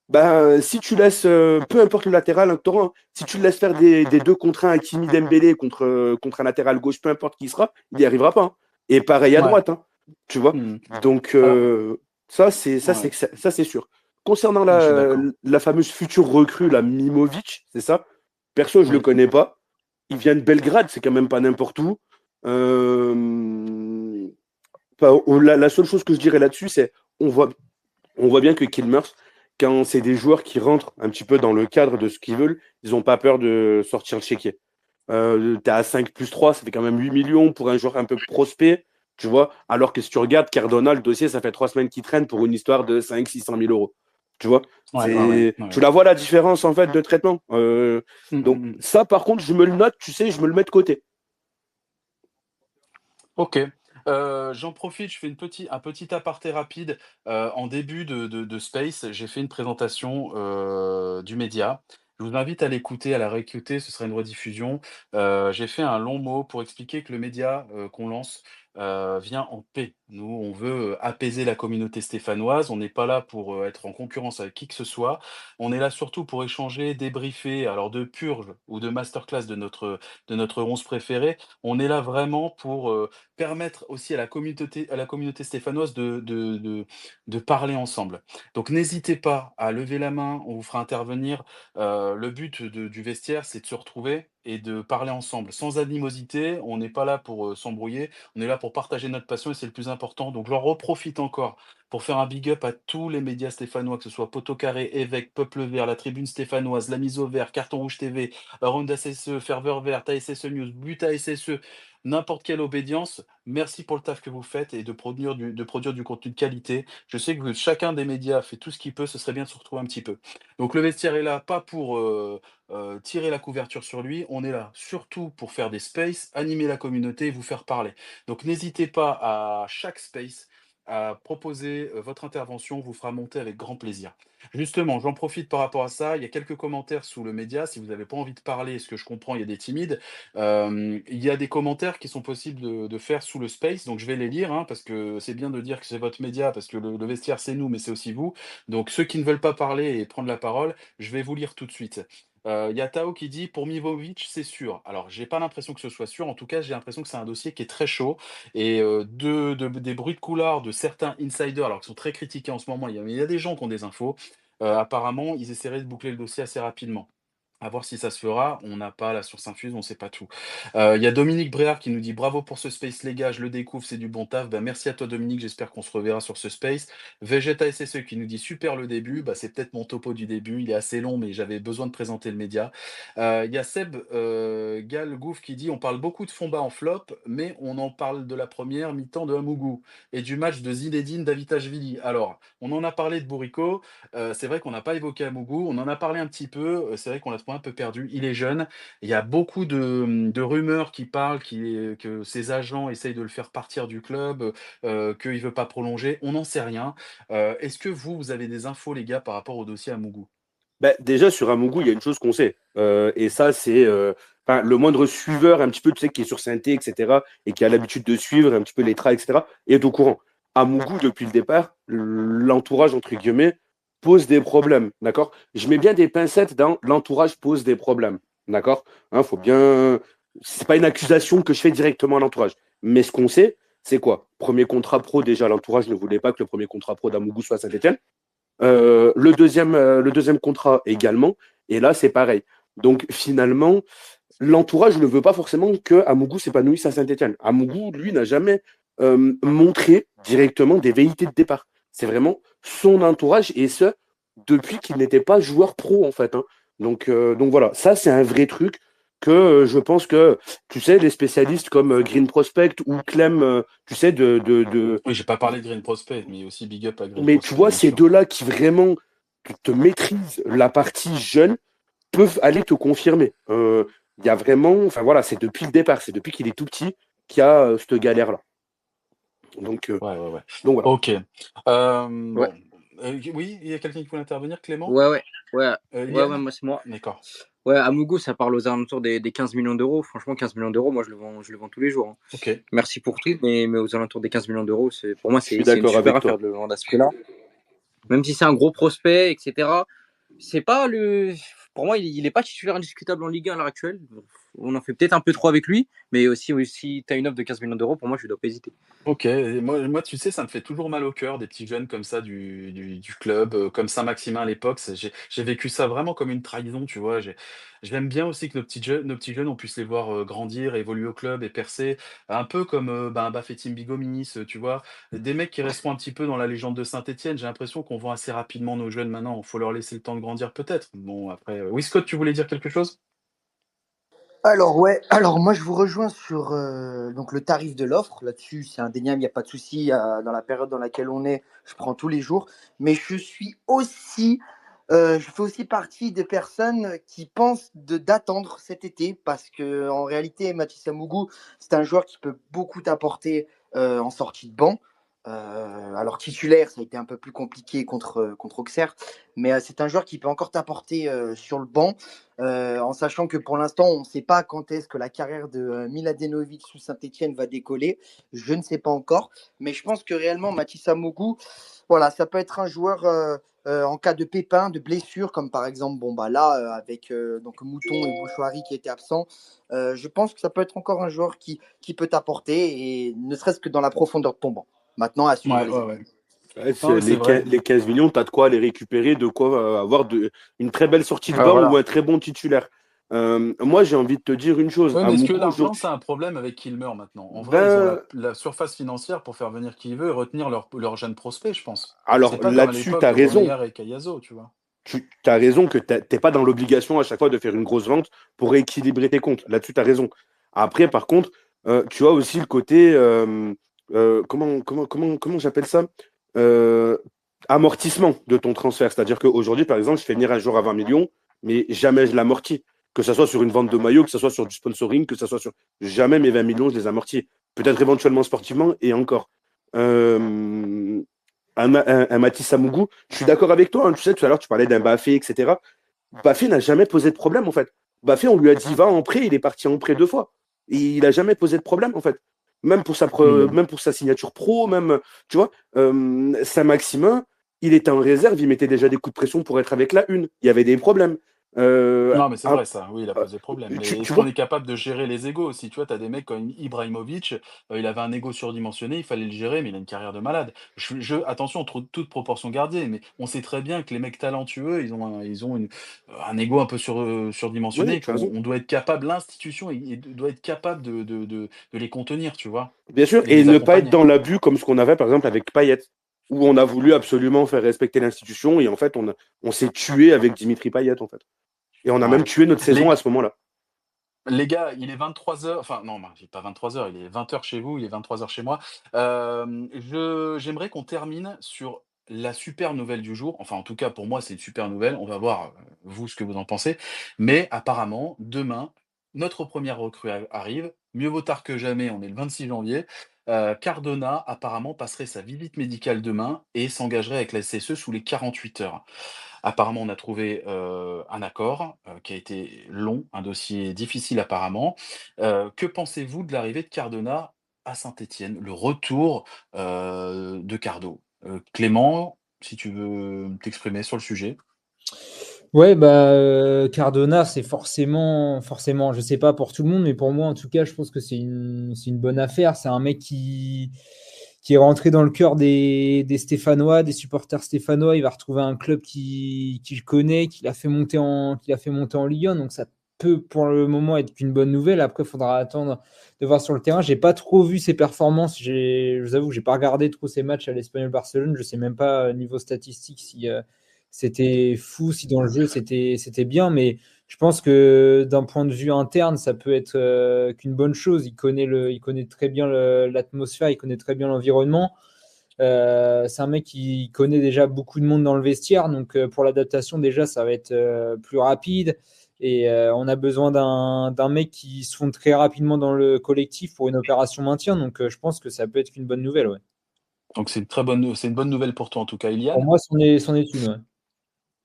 Speaker 4: ben, si tu laisses, peu importe le latéral, hein, que t'auras, hein, si tu le laisses faire des 2 contre 1 avec Kimi Dembélé contre un latéral gauche, peu importe qui il sera, il n'y arrivera pas. Hein. Et pareil à
Speaker 1: Ouais.
Speaker 4: droite, hein, tu vois.
Speaker 1: Mmh.
Speaker 4: Donc,
Speaker 1: Alors ouais,
Speaker 4: ça, c'est sûr. Concernant
Speaker 1: je suis d'accord.
Speaker 4: la fameuse future recrue, la Mimovic, c'est ça? Perso, je ne le
Speaker 1: Oui.
Speaker 4: connais pas. Il vient de Belgrade, c'est quand même pas n'importe où. Euh, la seule chose que je dirais là-dessus, c'est on voit bien que Kilmers, quand c'est des joueurs qui rentrent un petit peu dans le cadre de ce qu'ils veulent, ils n'ont pas peur de sortir le chéquier. Tu es à 5 plus 3, ça fait quand même 8 millions pour un joueur un peu prospect, tu vois. Alors que si tu regardes Cardona, le dossier, ça fait 3 semaines qu'il traîne pour une histoire de 500 000 600 000 euros. Tu vois,
Speaker 1: Ouais, ouais, ouais,
Speaker 4: tu
Speaker 1: ouais.
Speaker 4: la vois la différence en fait de traitement.
Speaker 1: Mmh,
Speaker 4: Donc
Speaker 1: mmh mh.
Speaker 4: ça, par contre, je me le note, tu sais, je me le mets de côté.
Speaker 1: OK. J'en profite, je fais un petit aparté rapide. En début de Space, j'ai fait une présentation, du média. Je vous invite à l'écouter, à la réécouter, ce sera une rediffusion. J'ai fait un long mot pour expliquer que le média, qu'on lance, vient en paix. Nous, on veut apaiser la communauté stéphanoise. On n'est pas là pour être en concurrence avec qui que ce soit. On est là surtout pour échanger, débriefer, alors de purge ou de masterclass de notre 11 préféré. On est là vraiment pour permettre aussi à la communauté stéphanoise de parler ensemble. Donc n'hésitez pas à lever la main, on vous fera intervenir. Le but du vestiaire, c'est de se retrouver et de parler ensemble, sans animosité. On n'est pas là pour s'embrouiller, on est là pour partager notre passion et c'est le plus important. Donc j'en reprofite encore pour faire un big up à tous les médias stéphanois, que ce soit Poteau Carré, Évêque, Peuple Vert, la Tribune Stéphanoise, La Mise au Vert, Carton Rouge TV, Ronde SSE, Ferveur Verte, ASSE News, But ASSE, n'importe quelle obédience. Merci pour le taf que vous faites et de produire du contenu de qualité. Je sais que chacun des médias fait tout ce qu'il peut, ce serait bien de se retrouver un petit peu. Donc le vestiaire est là, pas pour tirer la couverture sur lui, on est là surtout pour faire des spaces, animer la communauté et vous faire parler. Donc n'hésitez pas à chaque space à proposer votre intervention, on vous fera monter avec grand plaisir. Justement, j'en profite par rapport à ça, il y a quelques commentaires sous le média, si vous n'avez pas envie de parler, ce que je comprends, il y a des timides, il y a des commentaires qui sont possibles de faire sous le space, donc je vais les lire, hein, parce que c'est bien de dire que c'est votre média, parce que le vestiaire c'est nous, mais c'est aussi vous. Donc ceux qui ne veulent pas parler et prendre la parole, je vais vous lire tout de suite. Il y a Tao qui dit: «Pour Mivovic, c'est sûr». Alors j'ai pas l'impression que ce soit sûr, en tout cas j'ai l'impression que c'est un dossier qui est très chaud et des bruits de couloirs de certains insiders, alors qui sont très critiqués en ce moment, il y a des gens qui ont des infos, apparemment ils essaieraient de boucler le dossier assez rapidement. À voir si ça se fera, on n'a pas la source infuse, on sait pas tout. Il y a Dominique Bréard qui nous dit: «Bravo pour ce space les gars, je le découvre, c'est du bon taf». Bah, merci à toi Dominique, j'espère qu'on se reverra sur ce space. Vegeta SSE qui nous dit: «Super le début». Bah, c'est peut-être mon topo du début, il est assez long, mais j'avais besoin de présenter le média. Il y a Seb, Galgouf qui dit: «On parle beaucoup de Fomba en flop, mais on en parle de la première mi-temps de Amougou et du match de Zinedine Davitashvili». Alors, on en a parlé de Bourrico, c'est vrai qu'on n'a pas évoqué Amougou, on en a parlé un petit peu, c'est vrai qu'on l'a trouvé un peu perdu. Il est jeune, il y a beaucoup de rumeurs qui parlent que ses agents essayent de le faire partir du club, qu'il ne veut pas prolonger. On n'en sait rien. Est-ce que vous avez des infos, les gars, par rapport au dossier Amougou?
Speaker 4: Bah, déjà, sur Amougou, il y a une chose qu'on sait. Et ça, c'est enfin, le moindre suiveur, un petit peu, tu sais, qui est sur Saint-Étienne, etc., et qui a l'habitude de suivre un petit peu les trains, etc., est au courant. Amougou, depuis le départ, l'entourage, entre guillemets, pose des problèmes. D'accord? Je mets bien des pincettes dans l'entourage pose des problèmes. D'accord? Hein, faut bien. C'est pas une accusation que je fais directement à l'entourage. Mais ce qu'on sait, c'est quoi? Premier contrat pro, déjà, l'entourage ne voulait pas que le premier contrat pro d'Amougou soit à Saint-Étienne. Le deuxième contrat également. Et là, c'est pareil. Donc finalement, l'entourage ne veut pas forcément que Amougou s'épanouisse à Saint-Etienne. Amougou, lui, n'a jamais montré directement des velléités de départ. C'est vraiment son entourage et ce, depuis qu'il n'était pas joueur pro, en fait. Hein. Donc voilà, ça, c'est un vrai truc que je pense que, tu sais, les spécialistes comme Green Prospect ou Clem, tu sais,
Speaker 1: Oui, j'ai pas parlé de Green Prospect, mais aussi big up à Green
Speaker 4: mais tu
Speaker 1: Prospect,
Speaker 4: vois,
Speaker 1: bien
Speaker 4: ces
Speaker 1: sûr.
Speaker 4: deux-là qui vraiment te maîtrisent la partie jeune peuvent aller te confirmer. Il y a vraiment, enfin voilà, c'est depuis le départ, c'est depuis qu'il est tout petit qu'il y a cette galère-là. Donc, euh,
Speaker 1: Ouais, ouais, ouais.
Speaker 4: donc voilà.
Speaker 1: OK.
Speaker 2: Ouais,
Speaker 1: Bon, oui, il y a quelqu'un qui voulait intervenir, Clément?
Speaker 2: ouais, ouais, ouais, ouais, ouais,
Speaker 1: Liane?
Speaker 2: moi c'est moi.
Speaker 1: D'accord.
Speaker 2: Ouais, Amougou, ça parle aux alentours des 15 millions d'euros. Franchement, 15 millions d'euros, moi je le vends tous les jours. Hein.
Speaker 1: OK.
Speaker 2: Merci pour tout, mais aux alentours des 15 millions d'euros, pour moi,
Speaker 4: Je suis
Speaker 2: c'est une
Speaker 4: d'accord
Speaker 2: super
Speaker 4: avec toi.
Speaker 2: affaire de le vendre à ce prix-là. Même si c'est un gros prospect, etc. C'est pas le. Pour moi, il est pas titulaire indiscutable en Ligue 1 à l'heure actuelle. On en fait peut-être un peu trop avec lui, mais aussi tu as une offre de 15 millions d'euros, pour moi, je ne dois pas hésiter.
Speaker 1: OK, et moi, tu sais, ça me fait toujours mal au cœur, des petits jeunes comme ça du club, comme Saint-Maximin à l'époque. J'ai vécu ça vraiment comme une trahison, tu vois? J'aime bien aussi que nos petits jeunes, on puisse les voir, grandir, évoluer au club et percer. Un peu comme, ben, Bafétim Bigominis, tu vois? Des mecs qui resteront un petit peu dans la légende de Saint-Étienne. J'ai l'impression qu'on vend assez rapidement nos jeunes maintenant. Il faut leur laisser le temps de grandir peut-être. Bon après, oui, Scott, tu voulais dire quelque chose?
Speaker 5: Alors ouais, alors moi je vous rejoins sur donc le tarif de l'offre. Là-dessus, c'est indéniable, il n'y a pas de souci. Dans la période dans laquelle on est, je prends tous les jours. Mais je fais aussi partie des personnes qui pensent d'attendre cet été parce que en réalité, Mathis Amougou, c'est un joueur qui peut beaucoup t'apporter en sortie de banc. Alors titulaire, ça a été un peu plus compliqué contre Auxerre, mais c'est un joueur qui peut encore t'apporter sur le banc, en sachant que pour l'instant, on ne sait pas quand est-ce que la carrière de Miladinovic sous Saint-Etienne va décoller. Je ne sais pas encore, mais je pense que réellement, Mathis Amougou, voilà, ça peut être un joueur en cas de pépin, de blessure, comme par exemple, bon bah là, avec donc Mouton et Bouchouari qui étaient absents, je pense que ça peut être encore un joueur qui peut t'apporter, et ne serait-ce que dans la profondeur de ton banc. Maintenant, à suivre
Speaker 1: Ouais,
Speaker 5: les
Speaker 1: ouais,
Speaker 5: autres.
Speaker 1: ouais.
Speaker 4: Ouais,
Speaker 1: Non, mais c'est vrai.
Speaker 4: les 15 millions, tu as de quoi les récupérer, de quoi avoir une très belle sortie de
Speaker 2: Ah,
Speaker 4: banc ou
Speaker 2: voilà.
Speaker 4: un très bon titulaire. Moi, j'ai envie de te dire une chose.
Speaker 1: Ouais,
Speaker 4: À
Speaker 1: mais est-ce que
Speaker 4: Mougou,
Speaker 1: l'argent,
Speaker 4: aujourd'hui,
Speaker 1: c'est un problème avec Kilmer maintenant? En vrai, ils ont
Speaker 4: ben,
Speaker 1: la surface financière pour faire venir qui veut et retenir leurs jeunes prospects, je pense. C'est
Speaker 4: alors
Speaker 1: pas comme à
Speaker 4: là-dessus, tu
Speaker 1: l'époque
Speaker 4: as
Speaker 1: de
Speaker 4: raison.
Speaker 1: Bomeyer et Cayazo, tu vois.
Speaker 4: Tu as raison que t'es pas dans l'obligation à chaque fois de faire une grosse vente pour rééquilibrer tes comptes. Là-dessus, tu as raison. Après, par contre, tu as aussi le côté, comment j'appelle ça? Euh, Amortissement de ton transfert. C'est-à-dire qu'aujourd'hui, par exemple, je fais venir un joueur à 20 millions, mais jamais je l'amortis. Que ce soit sur une vente de maillot, que ce soit sur du sponsoring, que ce soit sur... Jamais mes 20 millions, je les amortis. Peut-être éventuellement sportivement, et encore. Euh, un Mathis Amougou, je suis d'accord avec toi. Hein. Tu sais, tout à l'heure, tu parlais d'un Baffé, etc. Baffé n'a jamais posé de problème, en fait. Baffé, on lui a dit, va en prêt, il est parti en prêt 2 fois. Et il n'a jamais posé de problème, en fait.
Speaker 1: Hmm.
Speaker 4: Même pour sa signature pro, même, tu vois, Saint-Maximin, il était en réserve, il mettait déjà des coups de pression pour être avec la une. Il y avait des problèmes. Euh,
Speaker 1: Non, mais c'est
Speaker 4: un-
Speaker 1: vrai ça, oui, il a posé problème. Mais
Speaker 4: tu
Speaker 1: est-ce qu'on
Speaker 4: vois,
Speaker 1: est capable de gérer les égos aussi? Tu vois, tu as des mecs comme Ibrahimovic, il avait un ego surdimensionné, il fallait le gérer, mais il a une carrière de malade. Attention, toute proportion gardée, mais on sait très bien que les mecs talentueux, ils ont un ego un peu
Speaker 4: ouais,
Speaker 1: surdimensionné,
Speaker 4: tu as raison.
Speaker 1: qu'on doit être capable, l'institution doit être capable de les contenir, tu vois,
Speaker 4: Bien sûr,
Speaker 1: et de
Speaker 4: et
Speaker 1: les
Speaker 4: ne pas être
Speaker 1: accompagner.
Speaker 4: dans l'abus comme ce qu'on avait par exemple avec Payet, où on a voulu absolument faire respecter l'institution et en fait on s'est tué avec Dimitri Payet en fait. Et on a même
Speaker 1: Ouais.
Speaker 4: tué notre saison à ce moment-là.
Speaker 1: Les gars, il est 23 heures. Enfin non, il est pas 23 heures. Il est 20 heures chez vous, il est 23 heures chez moi. J'aimerais qu'on termine sur la super nouvelle du jour. Enfin, en tout cas, pour moi, c'est une super nouvelle. On va voir, vous, ce que vous en pensez. Mais apparemment, demain, notre première recrue arrive. Mieux vaut tard que jamais, on est le 26 janvier. Cardona, apparemment, passerait sa visite médicale demain et s'engagerait avec la SSE sous les 48 heures. Apparemment, on a trouvé, un accord, qui a été long, un dossier difficile apparemment. Que pensez-vous de l'arrivée de Cardona à Saint-Étienne? Le retour, de Cardo? Clément, si tu veux t'exprimer sur le sujet?
Speaker 3: Ouais, bah, Cardona, c'est forcément, je sais pas pour tout le monde, mais pour moi, en tout cas, je pense que c'est une bonne affaire. C'est un mec qui est rentré dans le cœur des Stéphanois, des supporters stéphanois. Il va retrouver un club qu'il connaît, qu'il a fait monter en Ligue 1. Donc, ça peut pour le moment être qu'une bonne nouvelle. Après, il faudra attendre de voir sur le terrain. J'ai pas trop vu ses performances. Je vous avoue que j'ai pas regardé trop ses matchs à l'Espagnol Barcelone. Je sais même pas, niveau statistique, si c'était fou, si dans le jeu c'était bien, mais je pense que d'un point de vue interne, ça peut être qu'une bonne chose. Il connaît très bien l'atmosphère, il connaît très bien l'environnement. C'est un mec qui connaît déjà beaucoup de monde dans le vestiaire, donc pour l'adaptation déjà, ça va être plus rapide. Et on a besoin d'un mec qui se fonde très rapidement dans le collectif pour une opération maintien, donc je pense que ça peut être qu'une bonne nouvelle. Ouais.
Speaker 1: Donc c'est une bonne nouvelle pour toi en tout cas,
Speaker 3: Pour
Speaker 1: Iliane?
Speaker 3: moi, c'en est une. Ouais.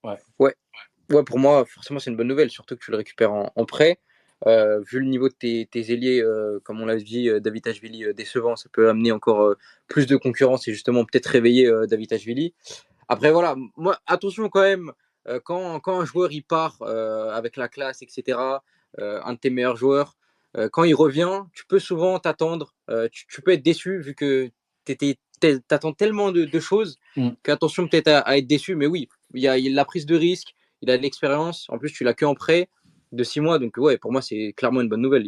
Speaker 1: Ouais.
Speaker 2: Ouais, ouais, pour moi, forcément, c'est une bonne nouvelle, surtout que tu le récupères en prêt. Vu le niveau de tes ailiers, comme on l'a dit, David décevant, ça peut amener encore plus de concurrence et justement peut-être réveiller David. Après, voilà, moi, attention quand même, quand un joueur il part avec la classe, etc., un de tes meilleurs joueurs, quand il revient, tu peux souvent t'attendre, tu peux être déçu vu que t'attends tellement de choses
Speaker 1: Mmh.
Speaker 2: qu'attention peut-être à être déçu, mais oui, il a la prise de risque, il a de l'expérience, en plus tu l'as que en prêt de 6 mois, donc ouais, pour moi c'est clairement une bonne nouvelle.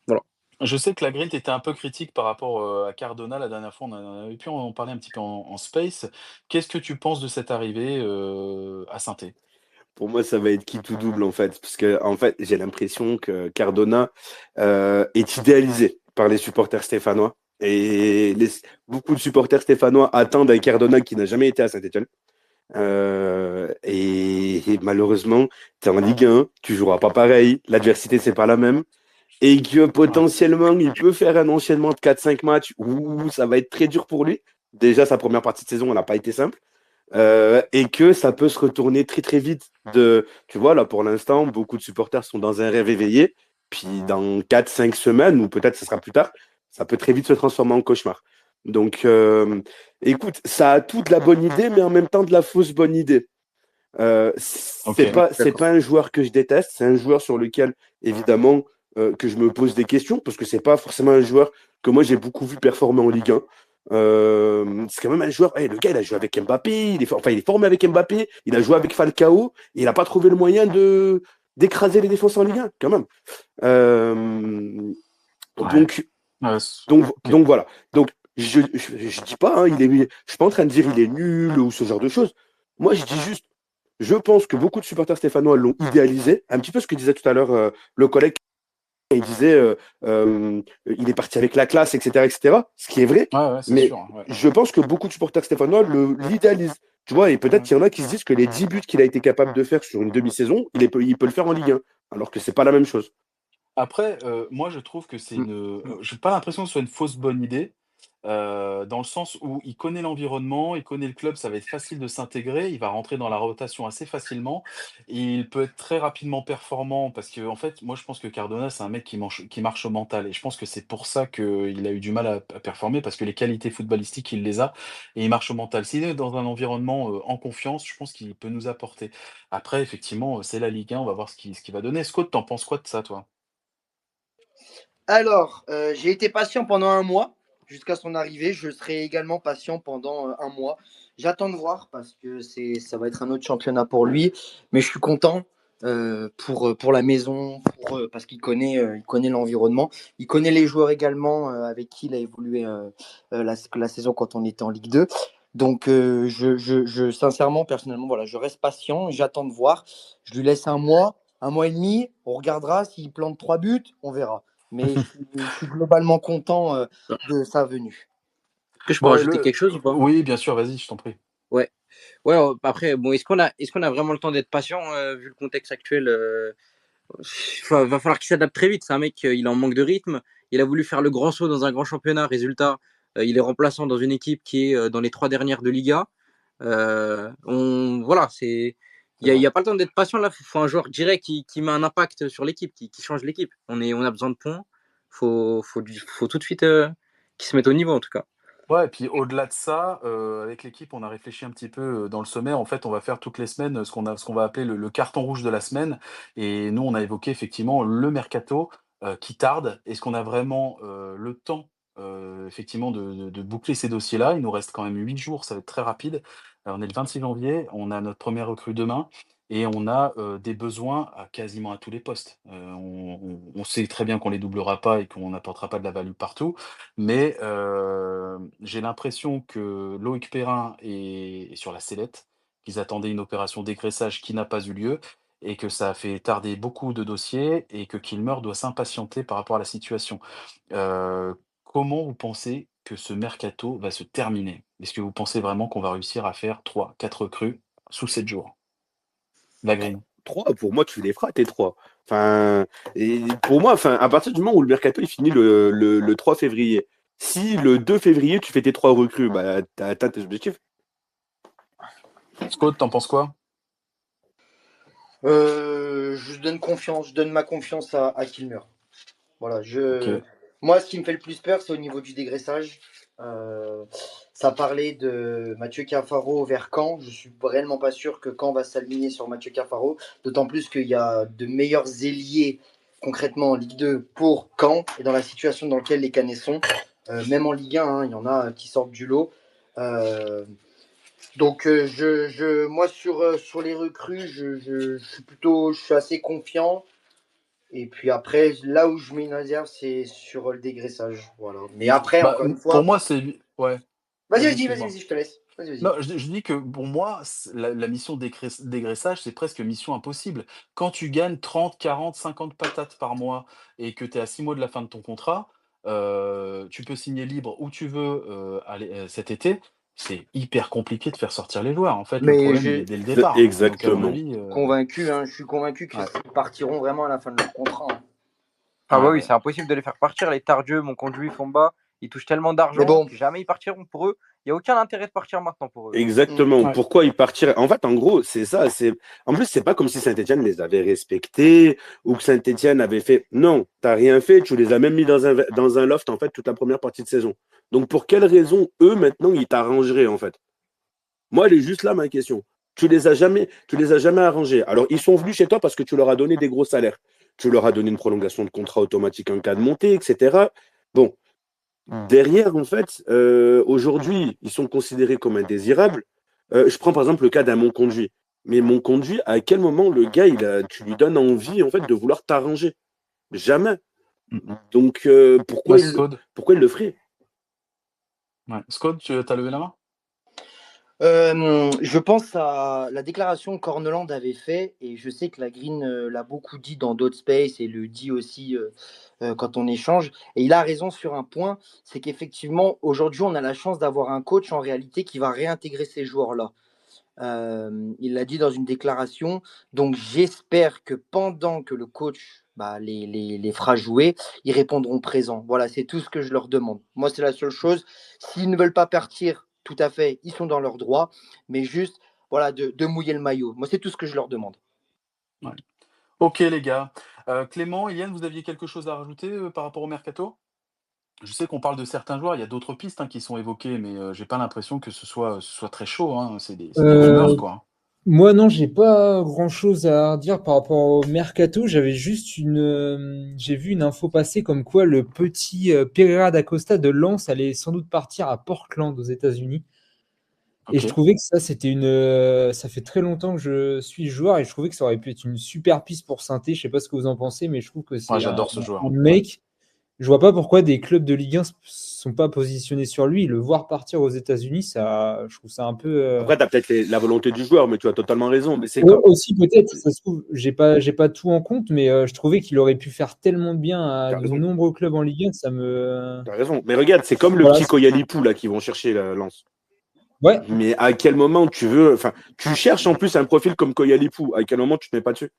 Speaker 2: Voilà.
Speaker 1: Je sais que la Green était un peu critique par rapport, à Cardona la dernière fois, on en avait pu en parler un petit peu en space. Qu'est-ce que tu penses de cette arrivée, à Saint-Étienne?
Speaker 4: Pour moi, ça va être qui tout double en fait, parce que en fait, j'ai l'impression que Cardona est idéalisé par les supporters stéphanois. Et beaucoup de supporters stéphanois attendent un Cardona qui n'a jamais été à Saint-Etienne. Et malheureusement, tu es en Ligue 1, tu joueras pas pareil, l'adversité c'est pas la même. Et que
Speaker 1: Ouais.
Speaker 4: potentiellement, il peut faire un enchaînement de 4-5 matchs où ça va être très dur pour lui. déjà sa première partie de saison, elle n'a pas été simple. Et que ça peut se retourner très très vite. Tu vois, là pour l'instant, beaucoup de supporters sont dans un rêve éveillé. Puis dans 4-5 semaines, ou peut-être ce sera plus tard, ça peut très vite se transformer en cauchemar. Donc, écoute, ça a tout de la bonne idée, mais en même temps de la fausse bonne idée.
Speaker 1: Ok.
Speaker 4: C'est pas un joueur que je déteste, c'est un joueur sur lequel, évidemment, que je me pose des questions, parce que c'est pas forcément un joueur que moi j'ai beaucoup vu performer en Ligue 1. C'est quand même un joueur, le gars il a joué avec Mbappé, il est formé avec Mbappé, il a joué avec Falcao, et il n'a pas trouvé le moyen d'écraser les défenses en Ligue 1, quand même.
Speaker 1: Ouais.
Speaker 4: Donc,
Speaker 1: Ok.
Speaker 4: donc voilà. Donc je dis pas, hein, je suis pas en train de dire il est nul ou ce genre de choses. Moi je dis juste, je pense que beaucoup de supporters stéphanois l'ont idéalisé, un petit peu ce que disait tout à l'heure le collègue. Il disait il est parti avec la classe, etc., etc. Ce qui est vrai,
Speaker 1: Ouais, c'est
Speaker 4: mais
Speaker 1: sûr. Ouais.
Speaker 4: je pense que beaucoup de supporters stéphanois l'idéalisent. Tu vois, et peut-être qu'il y en a qui se disent que les 10 buts qu'il a été capable de faire sur une demi-saison, il peut le faire en Ligue 1, alors que c'est pas la même chose.
Speaker 1: Après, moi, je trouve que c'est
Speaker 2: Mm.
Speaker 1: j'ai pas l'impression que ce soit une fausse bonne idée, dans le sens où il connaît l'environnement, il connaît le club, ça va être facile de s'intégrer, il va rentrer dans la rotation assez facilement et il peut être très rapidement performant parce que en fait, moi, je pense que Cardona, c'est un mec qui marche au mental et je pense que c'est pour ça qu'il a eu du mal à performer parce que les qualités footballistiques, il les a et il marche au mental. S'il est dans un environnement, en confiance, je pense qu'il peut nous apporter. Après, effectivement, c'est la Ligue 1, on va voir ce qu'il va donner. Scott, tu penses quoi de ça, toi?
Speaker 5: Alors, j'ai été patient pendant un mois jusqu'à son arrivée. Je serai également patient pendant un mois. J'attends de voir parce que ça va être un autre championnat pour lui. Mais je suis content pour la maison, parce il connaît l'environnement. Il connaît les joueurs également avec qui il a évolué la saison quand on était en Ligue 2. Donc, sincèrement, personnellement, voilà, je reste patient. J'attends de voir. Je lui laisse un mois et demi. On regardera s'il plante 3 buts. On verra. Mais je suis globalement content de sa venue.
Speaker 2: Est-ce que je peux
Speaker 1: Bon,
Speaker 2: rajouter quelque chose ou pas?
Speaker 1: oui, bien sûr, vas-y, je t'en prie.
Speaker 2: Ouais. Ouais, après, bon, est-ce qu'on a vraiment le temps d'être patient vu le contexte actuel va falloir qu'il s'adapte très vite. C'est un mec, il est en manque de rythme. Il a voulu faire le grand saut dans un grand championnat. Résultat, il est remplaçant dans une équipe qui est dans les 3 dernières de Liga. Voilà, il y a pas le temps d'être patient là. Faut un joueur direct qui met un impact sur l'équipe, qui change l'équipe. On a besoin de points. Faut tout de suite qu'il se mette au niveau en tout cas.
Speaker 1: Ouais et puis au-delà de ça, avec l'équipe, on a réfléchi un petit peu, dans le sommaire. En fait, on va faire toutes les semaines, ce qu'on va appeler le carton rouge de la semaine et nous, on a évoqué effectivement le mercato, qui tarde. Est-ce qu'on a vraiment, le temps, effectivement de boucler ces dossiers-là? Il nous reste quand même 8 jours, ça va être très rapide. On est le 26 janvier, on a notre première recrue demain et on a, des besoins à quasiment à tous les postes. On sait très bien qu'on les doublera pas et qu'on n'apportera pas de la value partout. Mais j'ai l'impression que Loïc Perrin est sur la sellette, qu'ils attendaient une opération dégraissage qui n'a pas eu lieu et que ça a fait tarder beaucoup de dossiers et que Kilmer doit s'impatienter par rapport à la situation. Comment vous pensez que ce mercato va se terminer? Est-ce que vous pensez vraiment qu'on va réussir à faire 3, 4 recrues sous 7 jours? La green.
Speaker 4: 3, pour moi, tu les feras, tes 3. Enfin, et pour moi, enfin, à partir du moment où le mercato il finit le 3 février, si le 2 février, tu fais tes 3 recrues, bah, t'as atteint tes objectifs.
Speaker 1: Scott, t'en penses quoi?
Speaker 5: Je donne ma confiance à Kilmer. Voilà,
Speaker 1: OK.
Speaker 5: moi, ce qui me fait le plus peur, c'est au niveau du dégraissage. Euh, Ça parlait de Mathieu Cafaro vers Caen. Je suis réellement pas sûr que Caen va s'aligner sur Mathieu Cafaro, d'autant plus qu'il y a de meilleurs ailiers concrètement en Ligue 2 pour Caen et dans la situation dans laquelle les Canets sont. Même en Ligue 1, hein, il y en a qui sortent du lot. Euh, donc, moi, sur les recrues, je suis assez confiant. Et puis après, là où je mets une réserve, c'est sur le dégraissage. Voilà. Mais après,
Speaker 1: Bah,
Speaker 5: encore une
Speaker 1: pour
Speaker 5: fois.
Speaker 1: moi, c'est ouais.
Speaker 5: Vas-y,
Speaker 1: Vas-y,
Speaker 5: vas-y, vas-y,
Speaker 1: excuse-moi.
Speaker 5: vas-y, je te laisse. Vas-y, vas-y.
Speaker 1: Non, je dis que pour moi, la mission dégraissage, c'est presque mission impossible. Quand tu gagnes 30, 40, 50 patates par mois et que tu es à 6 mois de la fin de ton contrat, tu peux signer libre où tu veux cet été. C'est hyper compliqué de faire sortir les joueurs. En fait, le
Speaker 5: Mais
Speaker 1: problème, il
Speaker 5: je
Speaker 1: est dès le départ. Donc, à mon
Speaker 4: Exactement.
Speaker 1: avis,
Speaker 5: convaincu, hein, je suis convaincu qu'ils
Speaker 2: Ouais.
Speaker 5: partiront vraiment à la fin de leur contrat, hein.
Speaker 2: Ah bah
Speaker 1: ouais.
Speaker 2: oui, c'est impossible de les faire partir. Les Tardieu, Monconduit, Fomba, ils touchent tellement
Speaker 5: Mais
Speaker 2: d'argent
Speaker 5: bon,
Speaker 2: que jamais ils partiront pour eux. Il n'y a aucun intérêt de partir maintenant pour eux.
Speaker 4: Exactement.
Speaker 1: Ouais.
Speaker 4: Pourquoi ils partiraient? En fait, en gros, c'est ça. En plus, c'est pas comme si Saint-Etienne les avait respectés ou que Saint-Etienne avait fait. Non, t'as rien fait. Tu les as même mis dans un loft en fait toute la première partie de saison. Donc, pour quelle raison eux maintenant ils t'arrangeraient en fait? Moi, elle est juste là ma question. Tu les as jamais arrangés. Alors, ils sont venus chez toi parce que tu leur as donné des gros salaires. Tu leur as donné une prolongation de contrat automatique en cas de montée, etc. Bon, derrière, en fait, aujourd'hui, ils sont considérés comme indésirables. Je prends par exemple le cas d'un Monconduit. Mais Monconduit, à quel moment le gars, tu lui donnes envie en fait de vouloir t'arranger? Jamais. Donc,
Speaker 1: Ouais, Scott.
Speaker 4: pourquoi il le ferait?
Speaker 1: Ouais. Scott, tu as levé la main?
Speaker 5: Je pense à la déclaration que Corneland avait fait, et je sais que la Green l'a beaucoup dit dans d'autres spaces et le dit aussi quand on échange. Et il a raison sur un point, c'est qu'effectivement, aujourd'hui, on a la chance d'avoir un coach en réalité qui va réintégrer ces joueurs-là. Il l'a dit dans une déclaration. Donc, j'espère que pendant que le coach les fera jouer, ils répondront présents. Voilà, c'est tout ce que je leur demande. Moi, c'est la seule chose. S'ils ne veulent pas partir, tout à fait, ils sont dans leur droit. Mais juste, voilà, de mouiller le maillot. Moi, c'est tout ce que je leur demande.
Speaker 1: Ouais. Ok, les gars. Clément, Eliane, vous aviez quelque chose à rajouter par rapport au mercato? Je sais qu'on parle de certains joueurs, il y a d'autres pistes qui sont évoquées, mais j'ai pas l'impression que ce soit très chaud, hein. C'est des rumeurs, quoi.
Speaker 3: Moi, non, j'ai pas grand-chose à dire par rapport au mercato. J'avais juste j'ai vu une info passer comme quoi le petit Pereira da Costa de Lens allait sans doute partir à Portland aux États-Unis. Et je
Speaker 1: Ok.
Speaker 3: trouvais que ça fait très longtemps que je suis le joueur et je trouvais que ça aurait pu être une super piste pour Saint-Étienne. Je sais pas ce que vous en pensez, mais je trouve que
Speaker 1: Ouais,
Speaker 3: c'est
Speaker 1: j'adore ce joueur.
Speaker 3: un mec. Je vois pas pourquoi des clubs de Ligue 1 sont pas positionnés sur lui. Le voir partir aux États-Unis, je trouve ça un peu.
Speaker 4: Après, tu as peut-être la volonté du joueur, mais tu as totalement raison. Mais c'est
Speaker 3: Ouais,
Speaker 4: comme.
Speaker 3: aussi peut-être, ça se trouve, j'ai pas tout en compte, mais je trouvais qu'il aurait pu faire tellement de bien à
Speaker 4: Tu as
Speaker 3: de
Speaker 4: raison.
Speaker 3: nombreux clubs en Ligue 1 que ça me.
Speaker 4: T'as raison. Mais regarde, c'est comme le
Speaker 3: Voilà.
Speaker 4: petit Koyalipou là qui vont chercher la Lance.
Speaker 3: Ouais,
Speaker 4: Mais à quel moment tu veux. Enfin, tu cherches en plus un profil comme Koyalipou. À quel moment tu te mets pas dessus?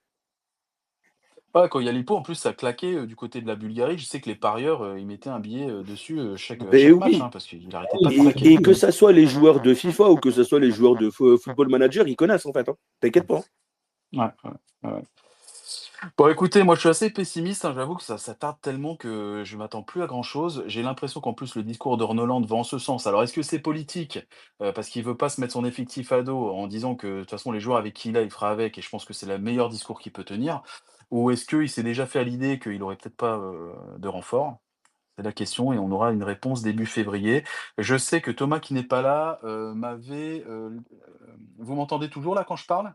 Speaker 1: Ouais, quand il y a les pots, en plus, ça claquait du côté de la Bulgarie. Je sais que les parieurs, ils mettaient un billet dessus à
Speaker 4: Ben
Speaker 1: chaque match,
Speaker 4: oui.
Speaker 1: parce qu'il n'arrêtait pas de claquer.
Speaker 4: Et que ça soit les joueurs de FIFA ou que ce soit les joueurs de Football Manager, ils connaissent en fait. Hein. T'inquiète pas.
Speaker 1: Ouais, ouais, ouais. Bon, écoutez, moi, je suis assez pessimiste, hein. J'avoue que ça tarde tellement que je m'attends plus à grand-chose. J'ai l'impression qu'en plus, le discours d'Ornoland va en ce sens. Alors, est-ce que c'est politique, parce qu'il veut pas se mettre son effectif à dos en disant que de toute façon, les joueurs avec qui il a, il fera avec, et je pense que c'est le meilleur discours qu'il peut tenir. Ou est-ce qu'il s'est déjà fait à l'idée qu'il aurait peut-être pas de renfort? C'est la question, et on aura une réponse début février. Je sais que Thomas, qui n'est pas là, vous m'entendez toujours là quand je parle?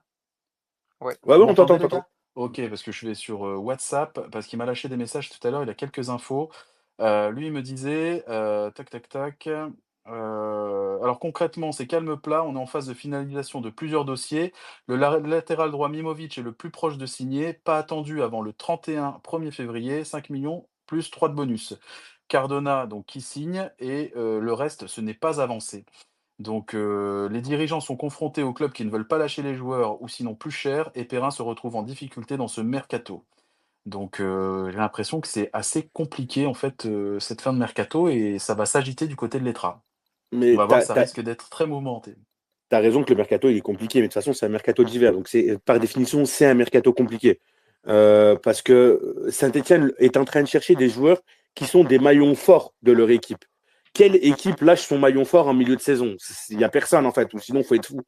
Speaker 2: Ouais.
Speaker 4: Ouais,
Speaker 1: Vous
Speaker 4: ouais, on t'entend,
Speaker 1: m'entendez,
Speaker 4: on
Speaker 1: les
Speaker 4: t'entend.
Speaker 1: gars? OK, parce que je vais sur, WhatsApp, parce qu'il m'a lâché des messages tout à l'heure, il a quelques infos. Lui, il me disait, tac, tac, tac, alors concrètement, c'est calme plat, on est en phase de finalisation de plusieurs dossiers. Le latéral droit Mimovic est le plus proche de signer, pas attendu avant le 31 1er février, 5 millions plus 3 de bonus. Cardona, donc qui signe, et le reste, ce n'est pas avancé. Donc, les dirigeants sont confrontés aux clubs qui ne veulent pas lâcher les joueurs ou sinon plus cher, et Perrin se retrouve en difficulté dans ce mercato. Donc, j'ai l'impression que c'est assez compliqué en fait, cette fin de mercato, et ça va s'agiter du côté de l'Etra. On
Speaker 4: Mais
Speaker 1: va voir, ça risque d'être très mouvementé.
Speaker 4: t'as raison que le mercato il est compliqué, mais de toute façon, c'est un mercato d'hiver. Donc, par définition, c'est un mercato compliqué. Parce que Saint-Etienne est en train de chercher des joueurs qui sont des maillons forts de leur équipe. Quelle équipe lâche son maillon fort en milieu de saison? Il n'y a personne en fait, ou sinon, il faut être fou.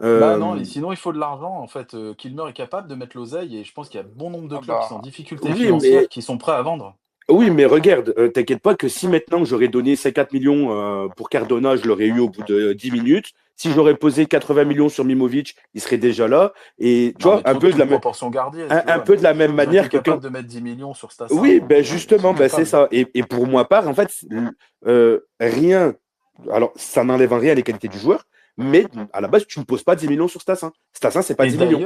Speaker 1: Bah non,
Speaker 4: Euh,
Speaker 1: et sinon il faut de l'argent en fait, Kilmer est capable de mettre l'oseille, et je pense qu'il y a bon nombre de
Speaker 2: Ah
Speaker 1: clubs qui sont en
Speaker 2: bah,
Speaker 1: difficulté
Speaker 4: oui, mais
Speaker 1: financière, qui sont prêts à vendre.
Speaker 4: Oui, mais regarde, t'inquiète pas que si maintenant j'aurais donné 54 millions pour Cardona, je l'aurais eu au bout de 10 minutes. Si j'aurais posé 80 millions sur Mimovic, il serait déjà là. Et tu
Speaker 1: Non,
Speaker 4: vois,
Speaker 1: mais toute proportion gardée, tu
Speaker 4: un
Speaker 1: vois,
Speaker 4: peu
Speaker 1: mais
Speaker 4: de la même
Speaker 1: j'aurais été
Speaker 4: manière que
Speaker 1: capable
Speaker 4: quand.
Speaker 1: de mettre 10 millions sur Stassin,
Speaker 4: Oui,
Speaker 1: moi.
Speaker 4: ben
Speaker 1: Je suis
Speaker 4: justement, ben c'est
Speaker 1: capable.
Speaker 4: ça. Et pour moi part, en fait, rien. Alors, ça n'enlève en rien les qualités du joueur, mais à la base, tu ne poses pas 10 millions sur Stassin. Stassin, c'est pas
Speaker 1: Et
Speaker 4: 10 millions.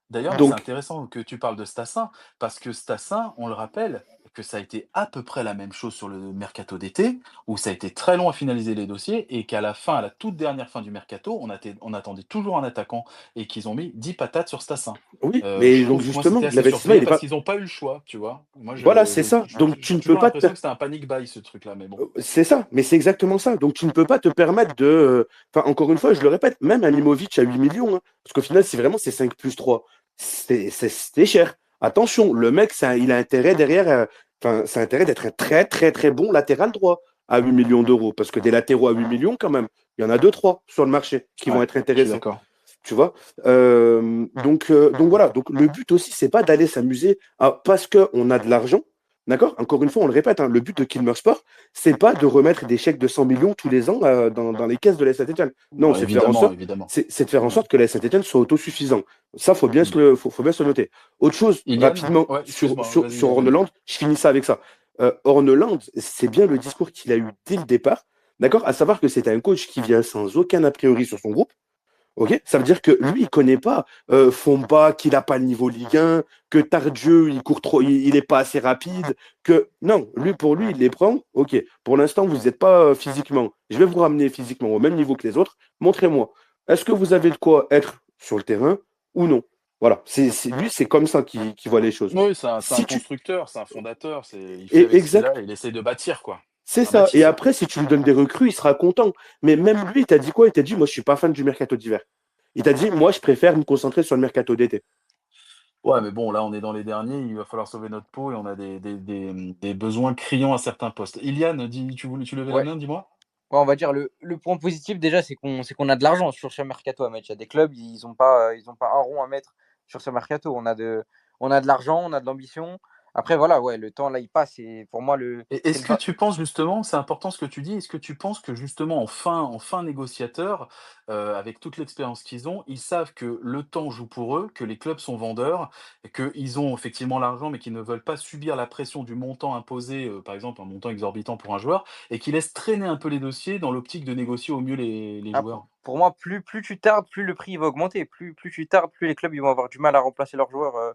Speaker 1: d'ailleurs, c'est
Speaker 4: Donc,
Speaker 1: intéressant que tu parles de Stassin, parce que Stassin, on le rappelle, que ça a été à peu près la même chose sur le mercato d'été, où ça a été très long à finaliser les dossiers et qu'à la fin, à la toute dernière fin du mercato, on attendait toujours un attaquant et qu'ils ont mis 10 patates sur Stassin.
Speaker 4: Oui, mais
Speaker 1: Je
Speaker 4: donc
Speaker 1: trouve moi c'était
Speaker 4: justement,
Speaker 1: assez
Speaker 4: l'investissement, il
Speaker 1: surprenant
Speaker 4: est
Speaker 1: parce
Speaker 4: pas.
Speaker 1: qu'ils ont pas eu le choix, tu vois? Moi
Speaker 4: Voilà, c'est ça. Donc tu
Speaker 1: j'ai
Speaker 4: ne peux
Speaker 1: toujours
Speaker 4: pas te
Speaker 1: l'impression que c'était un panic buy ce truc-là, mais bon.
Speaker 4: C'est ça, mais c'est exactement ça. Donc tu ne peux pas te permettre de. Enfin, encore une fois, je le répète, même un Limovic à 8 millions, hein, parce qu'au final, si vraiment c'est 5 plus 3, c'était cher. Attention, le mec, il a intérêt derrière. Enfin, c'est intérêt d'être un très, très, très bon latéral droit à 8 millions d'euros, parce que des latéraux à 8 millions, quand même, il y en a deux, trois sur le marché qui vont
Speaker 1: Ouais,
Speaker 4: être
Speaker 1: je suis
Speaker 4: intéressants.
Speaker 1: d'accord.
Speaker 4: Tu vois. Donc voilà. Donc le but aussi, c'est pas d'aller s'amuser parce qu'on a de l'argent. D'accord. Encore une fois, on le répète, hein, le but de Kilmer Sport, c'est pas de remettre des chèques de 100 millions tous les ans dans les caisses de la Saint-Etienne. Non,
Speaker 1: Ouais,
Speaker 4: c'est de faire en
Speaker 1: évidemment,
Speaker 4: sorte,
Speaker 1: évidemment.
Speaker 4: c'est de faire en
Speaker 1: Ouais.
Speaker 4: sorte que la Saint-Etienne soit autosuffisant. Ça,
Speaker 1: Mmh.
Speaker 4: faut bien se le noter. Autre chose,
Speaker 1: Ilian?
Speaker 4: rapidement,
Speaker 1: Ouais, excuse-moi, vas-y,
Speaker 4: sur
Speaker 1: vas-y.
Speaker 4: Orneland, je finis ça avec ça. Orneland, c'est bien le discours qu'il a eu dès le départ. D'accord. À savoir que c'était un coach qui vient sans aucun a priori sur son groupe. Ok, ça veut dire que lui, il connaît pas Fomba, qu'il n'a pas le niveau Ligue 1, que Tardieu, il court trop, il est pas assez rapide, que non, lui pour lui, il les prend. Ok, pour l'instant, vous n'êtes pas physiquement. Je vais vous ramener physiquement au même niveau que les autres. Montrez-moi. Est-ce que vous avez de quoi être sur le terrain ou non? Voilà, lui, c'est comme ça qu'il voit les choses.
Speaker 1: Oui, c'est un
Speaker 4: Si tu
Speaker 1: constructeur, c'est un fondateur, il fait avec ce qu'il
Speaker 4: exact,
Speaker 1: a et il essaie de bâtir, quoi.
Speaker 4: c'est
Speaker 1: Un
Speaker 4: ça. Et
Speaker 1: bâtisseur.
Speaker 4: après, si tu lui donnes des recrues, il sera content. Mais même lui, il t'a dit quoi? Il t'a dit, moi, je suis pas fan du mercato d'hiver. Il t'a dit, moi, je préfère me concentrer sur le mercato d'été.
Speaker 1: Ouais, mais bon, là, on est dans les derniers, il va falloir sauver notre peau et on a des besoins criants à certains postes. Ilian, tu levais la
Speaker 2: Ouais.
Speaker 1: main, dis-moi?
Speaker 2: Ouais, on va dire le point positif déjà, c'est qu'on a de l'argent sur ce mercato à mettre. Il y a des clubs, ils ont pas un rond à mettre sur ce mercato. On a de l'argent, on a de l'ambition. Après, voilà, ouais, le temps là, il passe. Et pour moi,
Speaker 1: Et
Speaker 2: c'est
Speaker 1: est-ce
Speaker 2: le
Speaker 1: que
Speaker 2: va-
Speaker 1: tu penses justement, c'est important ce que tu dis, est-ce que tu penses que justement en fin négociateur, avec toute l'expérience qu'ils ont, ils savent que le temps joue pour eux, que les clubs sont vendeurs et qu'ils ont effectivement l'argent, mais qu'ils ne veulent pas subir la pression du montant imposé, par exemple un montant exorbitant pour un joueur et qu'ils laissent traîner un peu les dossiers dans l'optique de négocier au mieux les
Speaker 2: ah,
Speaker 1: joueurs?
Speaker 2: pour moi, plus tu tardes, plus le prix il va augmenter. Plus tu tardes, plus les clubs ils vont avoir du mal à remplacer leurs joueurs.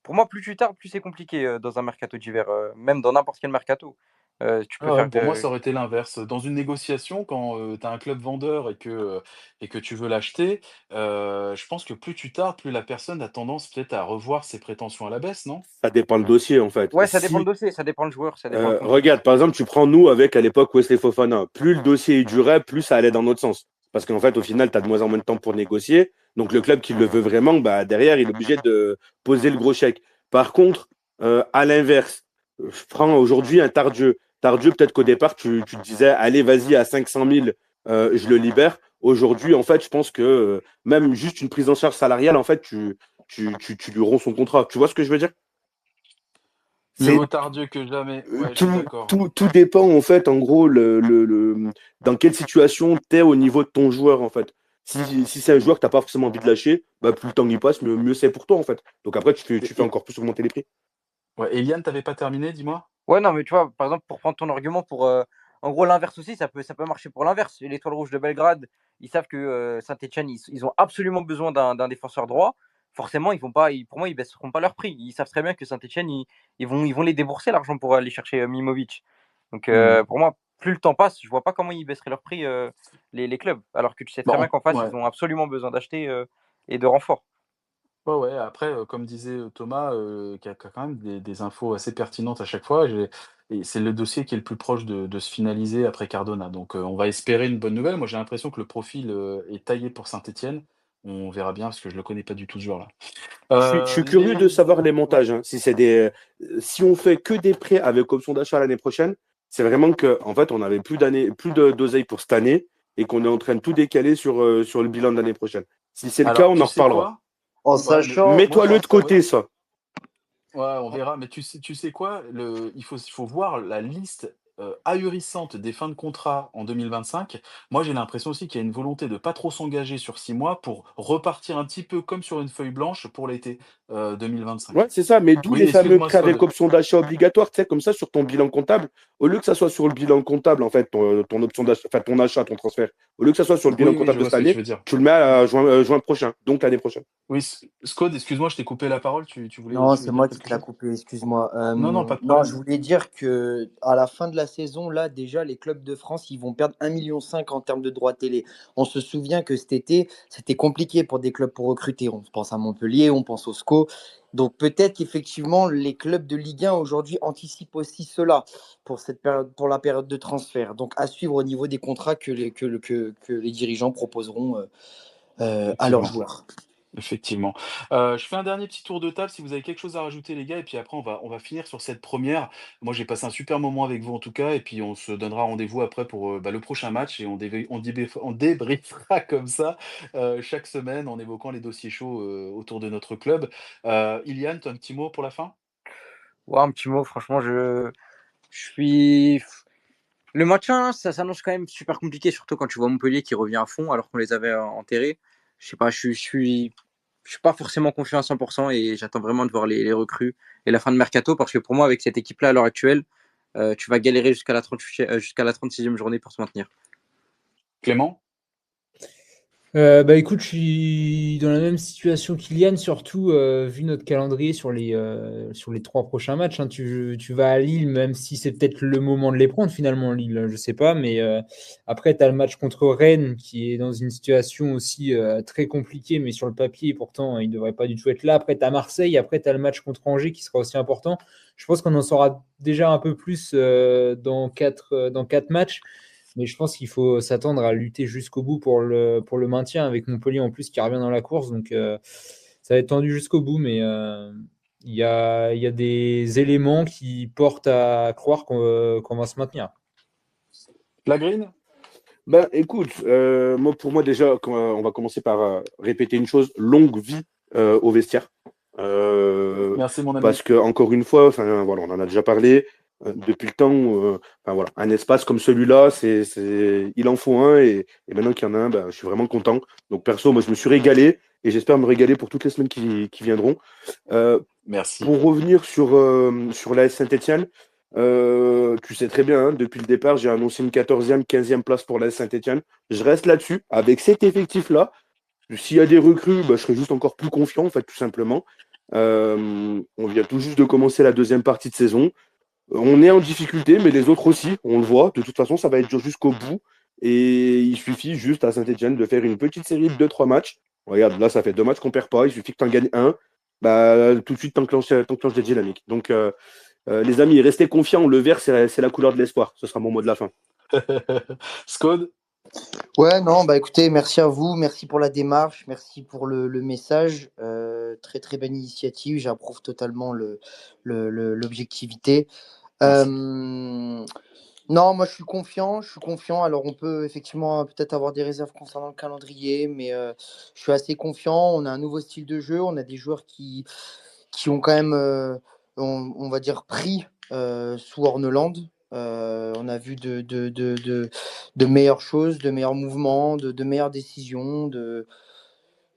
Speaker 2: Pour moi, plus tu tardes, plus c'est compliqué dans un mercato d'hiver, même dans n'importe quel mercato. Tu peux
Speaker 1: Ah ouais,
Speaker 2: faire
Speaker 1: pour moi,
Speaker 2: que.
Speaker 1: ça aurait été l'inverse. Dans une négociation, quand, tu as un club vendeur et que tu veux l'acheter, je pense que plus tu tardes, plus la personne a tendance peut-être à revoir ses prétentions à la baisse, non?
Speaker 4: Ça dépend le dossier, en fait.
Speaker 2: Ouais, ça dépend le
Speaker 4: Si,
Speaker 2: dossier, ça dépend le joueur, ça dépend le contrat.
Speaker 4: regarde, par exemple, tu prends nous avec à l'époque Wesley Fofana. Plus le dossier durait, plus ça allait dans notre sens. Parce qu'en fait, au final, tu as de moins en moins de temps pour négocier. Donc, le club qui le veut vraiment, bah, derrière, il est obligé de poser le gros chèque. Par contre, à l'inverse, je prends aujourd'hui un Tardieu. Tardieu, peut-être qu'au départ, tu te disais, allez, vas-y, à 500 000, je le libère. Aujourd'hui, en fait, je pense que même juste une prise en charge salariale, en fait, tu lui romps son contrat. Tu vois ce que je veux dire?
Speaker 1: Mieux
Speaker 4: C'est
Speaker 1: vaut tard Dieu que jamais. Ouais, je suis d'accord.
Speaker 4: tout dépend, en fait, en gros, dans quelle situation tu es au niveau de ton joueur, en fait. Si c'est un
Speaker 1: Mmh.
Speaker 4: joueur que tu n'as pas forcément envie de lâcher, bah, plus le temps y passe, mieux c'est pour toi, en fait. Donc après, tu fais
Speaker 1: Et
Speaker 4: encore plus augmenter les prix.
Speaker 1: ouais, Eliane, tu pas terminé, dis-moi?
Speaker 2: Ouais, non, mais tu vois, par exemple, pour prendre ton argument, en gros, l'inverse aussi, ça peut marcher pour l'inverse. L'Étoile Rouge de Belgrade, ils savent que Saint-Etienne, ils ont absolument besoin d'un défenseur droit. Forcément, ils vont pas, pour moi, ils baisseront pas leur prix. Ils savent très bien que Saint-Etienne, ils vont les débourser l'argent pour aller chercher Mimovic. Donc,
Speaker 1: Mmh.
Speaker 2: pour moi, plus le temps passe, je vois pas comment ils baisseraient leur prix, les clubs. Alors que tu sais
Speaker 1: Bah,
Speaker 2: très bien qu'en face,
Speaker 1: ouais.
Speaker 2: ils ont absolument besoin d'acheter et de renforts.
Speaker 1: Ouais, ouais, après, comme disait, Thomas, qui a quand même des infos assez pertinentes à chaque fois, et c'est le dossier qui est le plus proche de se finaliser après Cardona. Donc, on va espérer une bonne nouvelle. Moi, j'ai l'impression que le profil, est taillé pour Saint-Étienne. On verra bien parce que je le connais pas du tout ce joueur-là.
Speaker 4: Je suis curieux de
Speaker 1: Les
Speaker 4: savoir les
Speaker 1: Ouais.
Speaker 4: montages, hein. Si on fait que des prêts avec option d'achat l'année prochaine, c'est vraiment que, en fait, on n'avait plus d'oseille pour cette année et qu'on est en train de tout décaler sur le bilan de l'année prochaine. Si c'est le cas,
Speaker 1: Alors,
Speaker 4: on
Speaker 1: tu
Speaker 4: en
Speaker 1: sais
Speaker 4: reparlera.
Speaker 1: quoi?
Speaker 5: En
Speaker 1: Ouais, mais
Speaker 5: sachant,
Speaker 1: moi, je
Speaker 4: Mets-toi-le de
Speaker 1: pense ouais.
Speaker 4: côté, ça.
Speaker 1: Ouais, on verra, mais tu sais quoi? Il faut voir la liste ahurissante des fins de contrat en 2025, moi j'ai l'impression aussi qu'il y a une volonté de pas trop s'engager sur 6 mois pour repartir un petit peu comme sur une feuille blanche pour l'été, 2025.
Speaker 4: Ouais, c'est ça, mais d'où
Speaker 1: Oui,
Speaker 4: les fameux
Speaker 1: excuse-moi
Speaker 4: prêts avec
Speaker 1: Scott.
Speaker 4: option d'achat obligatoire, tu sais, comme ça sur ton bilan comptable, au lieu que ça soit sur le bilan comptable, en fait, ton option d'achat, enfin ton achat, ton transfert, au lieu que ça soit sur le bilan
Speaker 1: Oui, oui,
Speaker 4: comptable
Speaker 1: je
Speaker 4: de
Speaker 1: vois
Speaker 4: cette
Speaker 1: ce que tu
Speaker 4: année,
Speaker 1: veux dire.
Speaker 4: tu le mets à juin prochain, donc l'année prochaine.
Speaker 1: Oui, Scott, excuse-moi, je t'ai coupé la parole, tu voulais
Speaker 5: Non,
Speaker 1: tu
Speaker 5: c'est
Speaker 1: voulais dire
Speaker 5: moi qui
Speaker 1: quelque
Speaker 5: te l'ai
Speaker 1: chose?
Speaker 5: coupé, excuse-moi.
Speaker 1: Non, non, pas de
Speaker 5: Non, je
Speaker 1: problème.
Speaker 5: voulais dire que à la fin de la saison, là, déjà, les clubs de France, ils vont perdre 1,5 million en termes de droits télé. On se souvient que cet été, c'était compliqué pour des clubs pour recruter. On pense à Montpellier, on pense au SCO. Donc peut-être qu'effectivement, les clubs de Ligue 1 aujourd'hui anticipent aussi cela pour cette période, pour la période de transfert. Donc à suivre au niveau des contrats que les dirigeants proposeront à leurs
Speaker 1: Effectivement.
Speaker 5: joueurs.
Speaker 1: Effectivement. Je fais un dernier petit tour de table si vous avez quelque chose à rajouter les gars et puis après on va finir sur cette première. Moi j'ai passé un super moment avec vous en tout cas et puis on se donnera rendez-vous après pour, le prochain match et on débriefera comme ça, chaque semaine en évoquant les dossiers chauds, autour de notre club. Ilian, tu as un petit mot pour la fin?
Speaker 2: Ouais, un petit mot, franchement, je suis. Le match 1, ça s'annonce quand même super compliqué, surtout quand tu vois Montpellier qui revient à fond alors qu'on les avait enterrés. Je sais pas, je suis pas forcément confiant à 100% et j'attends vraiment de voir les recrues et la fin de mercato parce que pour moi, avec cette équipe-là à l'heure actuelle, tu vas galérer jusqu'à la 36e journée pour te maintenir.
Speaker 1: Clément?
Speaker 3: Bah écoute, je suis dans la même situation qu'Iliane, surtout vu notre calendrier sur les 3 prochains matchs, hein. Tu vas à Lille, même si c'est peut-être le moment de les prendre finalement, Lille, je sais pas. Mais après, tu as le match contre Rennes qui est dans une situation aussi très compliquée, mais sur le papier, pourtant, il ne devrait pas du tout être là. Après, tu as Marseille, après, tu as le match contre Angers qui sera aussi important. Je pense qu'on en saura déjà un peu plus dans 4 matchs. Mais je pense qu'il faut s'attendre à lutter jusqu'au bout pour le maintien, avec Montpellier en plus qui revient dans la course. Donc ça va être tendu jusqu'au bout, mais il y a des éléments qui portent à croire qu'on va se maintenir.
Speaker 1: La Green?
Speaker 4: Ben écoute, moi pour moi déjà, on va commencer par répéter une chose, longue vie au vestiaire. Euh,
Speaker 1: Merci mon ami.
Speaker 4: Parce que encore une fois, enfin voilà, on en a déjà parlé depuis le temps. Enfin voilà, un espace comme celui-là, il en faut un et maintenant qu'il y en a un, ben, je suis vraiment content. Donc perso, moi je me suis régalé et j'espère me régaler pour toutes les semaines qui viendront. Euh,
Speaker 1: Merci.
Speaker 4: pour revenir sur l'AS Saint-Etienne, tu sais très bien, hein, depuis le départ, j'ai annoncé une 14e, 15e place pour l'AS Saint-Etienne. Je reste là-dessus. Avec cet effectif-là, s'il y a des recrues, bah, je serai juste encore plus confiant, en fait, tout simplement. On vient tout juste de commencer la deuxième partie de saison. On est en difficulté, mais les autres aussi, on le voit. De toute façon, ça va être dur jusqu'au bout. Et il suffit juste à Saint-Etienne de faire une petite série de 2-3 matchs. Regarde, là, ça fait 2 matchs qu'on perd pas. Il suffit que tu en gagnes un. Bah, tout de suite, t'enclenches des dynamiques. Donc, les amis, restez confiants. Le vert, c'est la couleur de l'espoir. Ce sera mon mot de la fin.
Speaker 1: Scott?
Speaker 5: Ouais, non, bah écoutez, merci à vous, merci pour la démarche, merci pour le message. Très très belle initiative, j'approuve totalement l'objectivité.
Speaker 1: Merci.
Speaker 5: Euh, non, moi je suis confiant, je suis confiant. Alors on peut effectivement peut-être avoir des réserves concernant le calendrier, mais je suis assez confiant. On a un nouveau style de jeu, on a des joueurs qui ont quand même, on va dire, pris sous Horneland. On a vu de meilleures choses, de meilleurs mouvements, de meilleures décisions,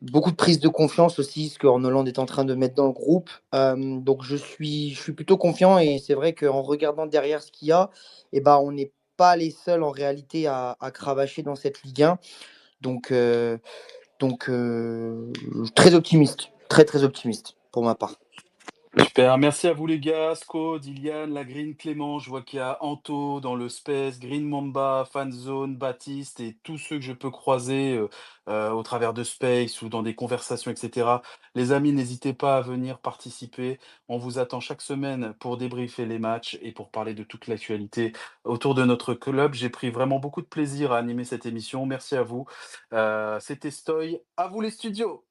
Speaker 5: beaucoup de prise de confiance aussi, ce que Horneland est en train de mettre dans le groupe. Donc je suis plutôt confiant et c'est vrai qu'en regardant derrière ce qu'il y a, eh ben, on n'est pas les seuls en réalité à cravacher dans cette Ligue 1. Donc, très optimiste, très très optimiste pour ma part.
Speaker 1: Super, merci à vous les gars, Scode, Ilian, la Green, Clément, je vois qu'il y a Anto dans le Space, Green Mamba, Fanzone, Baptiste et tous ceux que je peux croiser au travers de Space ou dans des conversations, etc. Les amis, n'hésitez pas à venir participer. On vous attend chaque semaine pour débriefer les matchs et pour parler de toute l'actualité autour de notre club. J'ai pris vraiment beaucoup de plaisir à animer cette émission. Merci à vous. C'était Stoy. À vous les studios.